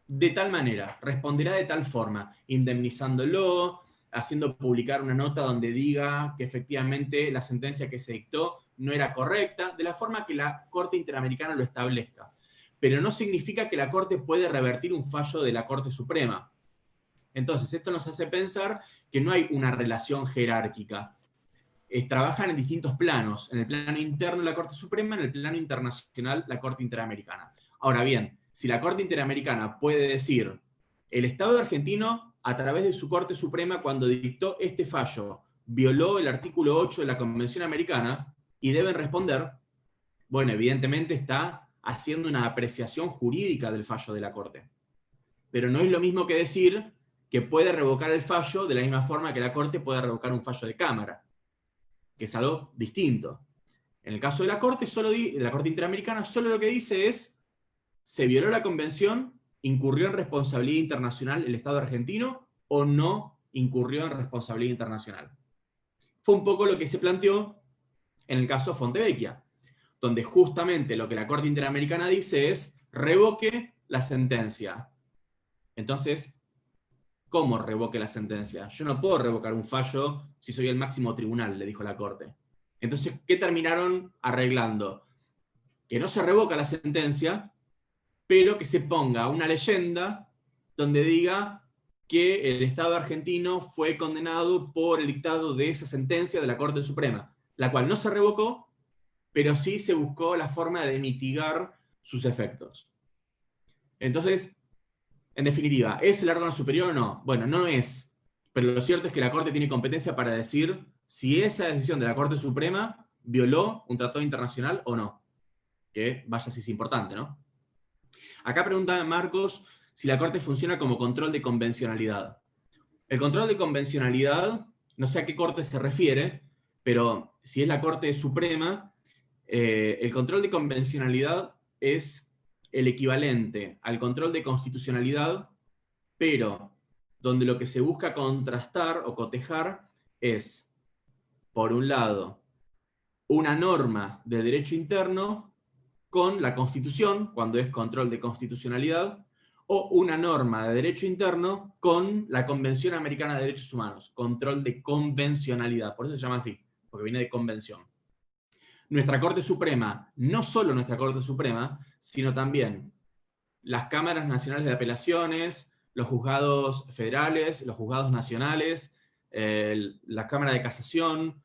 de tal manera, responderá de tal forma, indemnizándolo, haciendo publicar una nota donde diga que efectivamente la sentencia que se dictó no era correcta, de la forma que la Corte Interamericana lo establezca. Pero no significa que la Corte puede revertir un fallo de la Corte Suprema. Entonces, esto nos hace pensar que no hay una relación jerárquica. trabajan en distintos planos, en el plano interno de la Corte Suprema, en el plano internacional la Corte Interamericana. Ahora bien, si la Corte Interamericana puede decir, el Estado argentino, a través de su Corte Suprema, cuando dictó este fallo, violó el artículo 8 de la Convención Americana, y deben responder, bueno, evidentemente está haciendo una apreciación jurídica del fallo de la Corte. Pero no es lo mismo que decir que puede revocar el fallo de la misma forma que la Corte puede revocar un fallo de Cámara, que es algo distinto. En el caso de la Corte, la Corte Interamericana, solo lo que dice es, ¿se violó la Convención? ¿Incurrió en responsabilidad internacional el Estado argentino o no incurrió en responsabilidad internacional? Fue un poco lo que se planteó en el caso Fontevecchia, donde justamente lo que la Corte Interamericana dice es, revoque la sentencia. Entonces, ¿cómo revoque la sentencia? Yo no puedo revocar un fallo si soy el máximo tribunal, le dijo la Corte. Entonces, ¿qué terminaron arreglando? Que no se revoca la sentencia, pero que se ponga una leyenda donde diga que el Estado argentino fue condenado por el dictado de esa sentencia de la Corte Suprema, la cual no se revocó, pero sí se buscó la forma de mitigar sus efectos. Entonces, en definitiva, ¿es el órgano superior o no? Bueno, no es, pero lo cierto es que la Corte tiene competencia para decir si esa decisión de la Corte Suprema violó un tratado internacional o no. Que vaya si es importante, ¿no? Acá pregunta Marcos si la Corte funciona como control de convencionalidad. El control de convencionalidad, no sé a qué Corte se refiere, pero si es la Corte Suprema, el control de convencionalidad es el equivalente al control de constitucionalidad, pero donde lo que se busca contrastar o cotejar es, por un lado, una norma de derecho interno con la Constitución, cuando es control de constitucionalidad, o una norma de derecho interno con la Convención Americana de Derechos Humanos, control de convencionalidad, por eso se llama así, porque viene de convención. Nuestra Corte Suprema, no solo nuestra Corte Suprema, sino también las cámaras nacionales de apelaciones, los juzgados federales, los juzgados nacionales, la Cámara de Casación,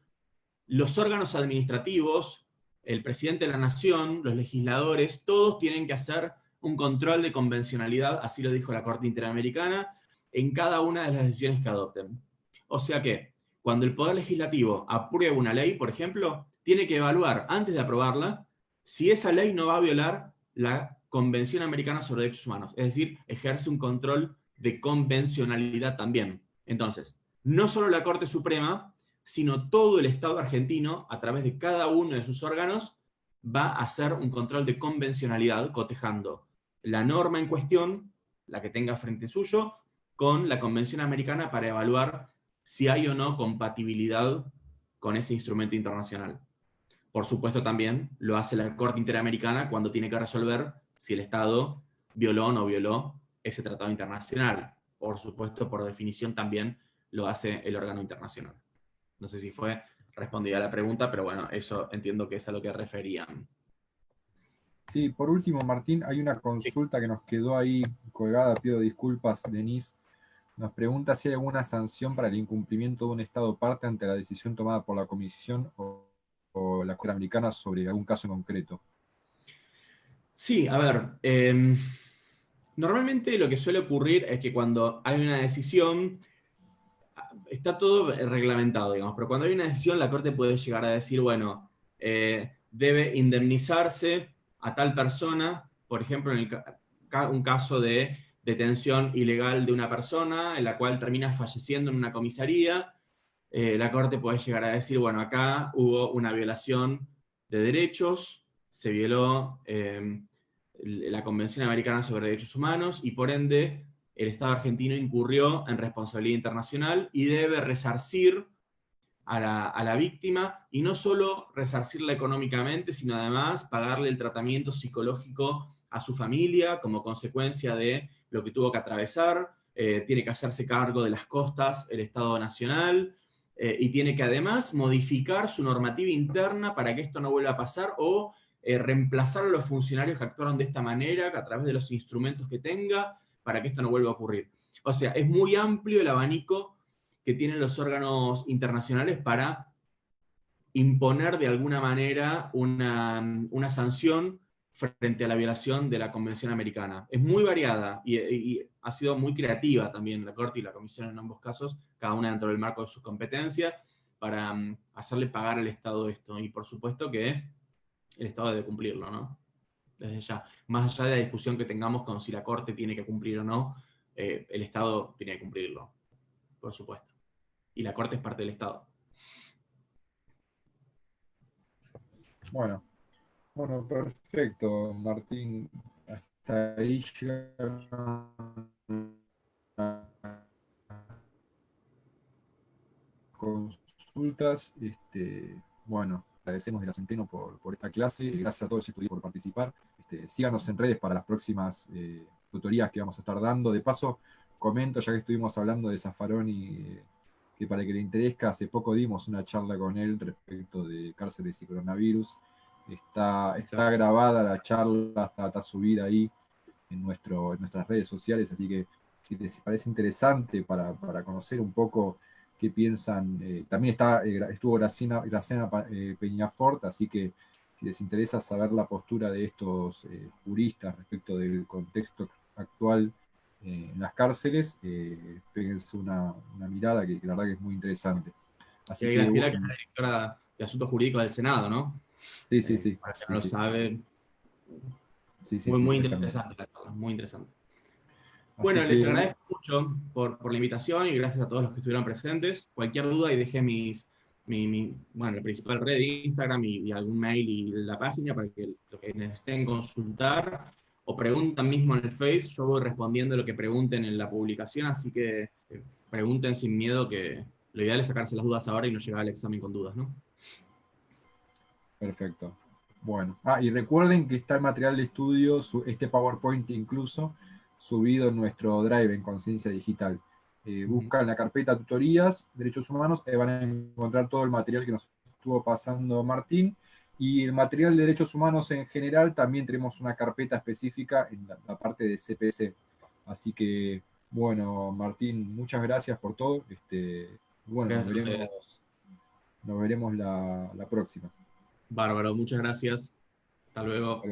los órganos administrativos, el presidente de la nación, los legisladores, todos tienen que hacer un control de convencionalidad, así lo dijo la Corte Interamericana, en cada una de las decisiones que adopten. O sea que, cuando el Poder Legislativo aprueba una ley, por ejemplo, tiene que evaluar, antes de aprobarla, si esa ley no va a violar la Convención Americana sobre Derechos Humanos. Es decir, ejerce un control de convencionalidad también. Entonces, no solo la Corte Suprema, sino todo el Estado argentino, a través de cada uno de sus órganos, va a hacer un control de convencionalidad, cotejando la norma en cuestión, la que tenga frente suyo, con la Convención Americana para evaluar si hay o no compatibilidad con ese instrumento internacional. Por supuesto también lo hace la Corte Interamericana cuando tiene que resolver si el Estado violó o no violó ese tratado internacional. Por supuesto, por definición también lo hace el órgano internacional. No sé si fue respondida la pregunta, pero bueno, eso entiendo que es a lo que referían. Sí, por último, Martín, hay una consulta que nos quedó ahí colgada, pido disculpas, Denise. Nos pregunta si hay alguna sanción para el incumplimiento de un Estado parte ante la decisión tomada por la Comisión o la Corte Americana sobre algún caso en concreto. Sí, a ver, normalmente lo que suele ocurrir es que cuando hay una decisión, está todo reglamentado, digamos, pero cuando hay una decisión, la Corte puede llegar a decir, bueno, debe indemnizarse a tal persona, por ejemplo, en un caso de detención ilegal de una persona, en la cual termina falleciendo en una comisaría, la Corte puede llegar a decir, bueno, acá hubo una violación de derechos, se violó la Convención Americana sobre Derechos Humanos, y por ende el Estado argentino incurrió en responsabilidad internacional y debe resarcir a la víctima, y no solo resarcirla económicamente, sino además pagarle el tratamiento psicológico a su familia como consecuencia de lo que tuvo que atravesar, tiene que hacerse cargo de las costas el Estado Nacional, y tiene que además modificar su normativa interna para que esto no vuelva a pasar, o reemplazar a los funcionarios que actuaron de esta manera a través de los instrumentos que tenga, para que esto no vuelva a ocurrir. O sea, es muy amplio el abanico que tienen los órganos internacionales para imponer de alguna manera una sanción frente a la violación de la Convención Americana. Es muy variada y ha sido muy creativa también la Corte y la Comisión en ambos casos, cada una dentro del marco de sus competencias, para hacerle pagar al Estado esto. Y por supuesto que el Estado debe cumplirlo, ¿no? Desde ya. Más allá de la discusión que tengamos con si la Corte tiene que cumplir o no, el Estado tiene que cumplirlo, por supuesto. Y la Corte es parte del Estado. Bueno, bueno, perfecto, Martín. Hasta ahí llegaron consultas. Bueno, agradecemos de la Centeno por esta clase. Gracias a todos los estudiantes por participar. Síganos en redes para las próximas tutorías que vamos a estar dando. De paso, comento, ya que estuvimos hablando de Zaffaroni, que para que le interese, hace poco dimos una charla con él respecto de cárceles y coronavirus. Está grabada la charla, está subida ahí en nuestras redes sociales, así que si les parece interesante para conocer un poco qué piensan, también estuvo Graciela Peñafort, así que si les interesa saber la postura de estos juristas respecto del contexto actual en las cárceles, péguense una mirada que la verdad que es muy interesante. Así Y que, Graciela, que es bueno, la directora de Asuntos Jurídicos del Senado, ¿no? sí, sí, sí, Para que no sí, lo sí, sabe, sí, sí, muy, sí, muy exactamente. interesante la charla, muy interesante. Así Bueno, les que, agradezco mucho por la invitación y gracias a todos los que estuvieron presentes. Cualquier duda, y dejé bueno, el principal red de Instagram y algún mail y la página para que lo que necesiten consultar o preguntan mismo en el Face, yo voy respondiendo lo que pregunten en la publicación, así que pregunten sin miedo, que lo ideal es sacarse las dudas ahora y no llegar al examen con dudas, ¿no? perfecto. Bueno, y recuerden que está el material de estudio, este PowerPoint incluso, subido en nuestro Drive en Conciencia Digital. Buscan la carpeta Tutorías, Derechos Humanos, y van a encontrar todo el material que nos estuvo pasando Martín. Y el material de Derechos Humanos en general, también tenemos una carpeta específica en la parte de CPC. Así que, bueno, Martín, muchas gracias por todo. Bueno, Gracias a ustedes. nos veremos la próxima. Bárbaro, muchas gracias. Hasta luego.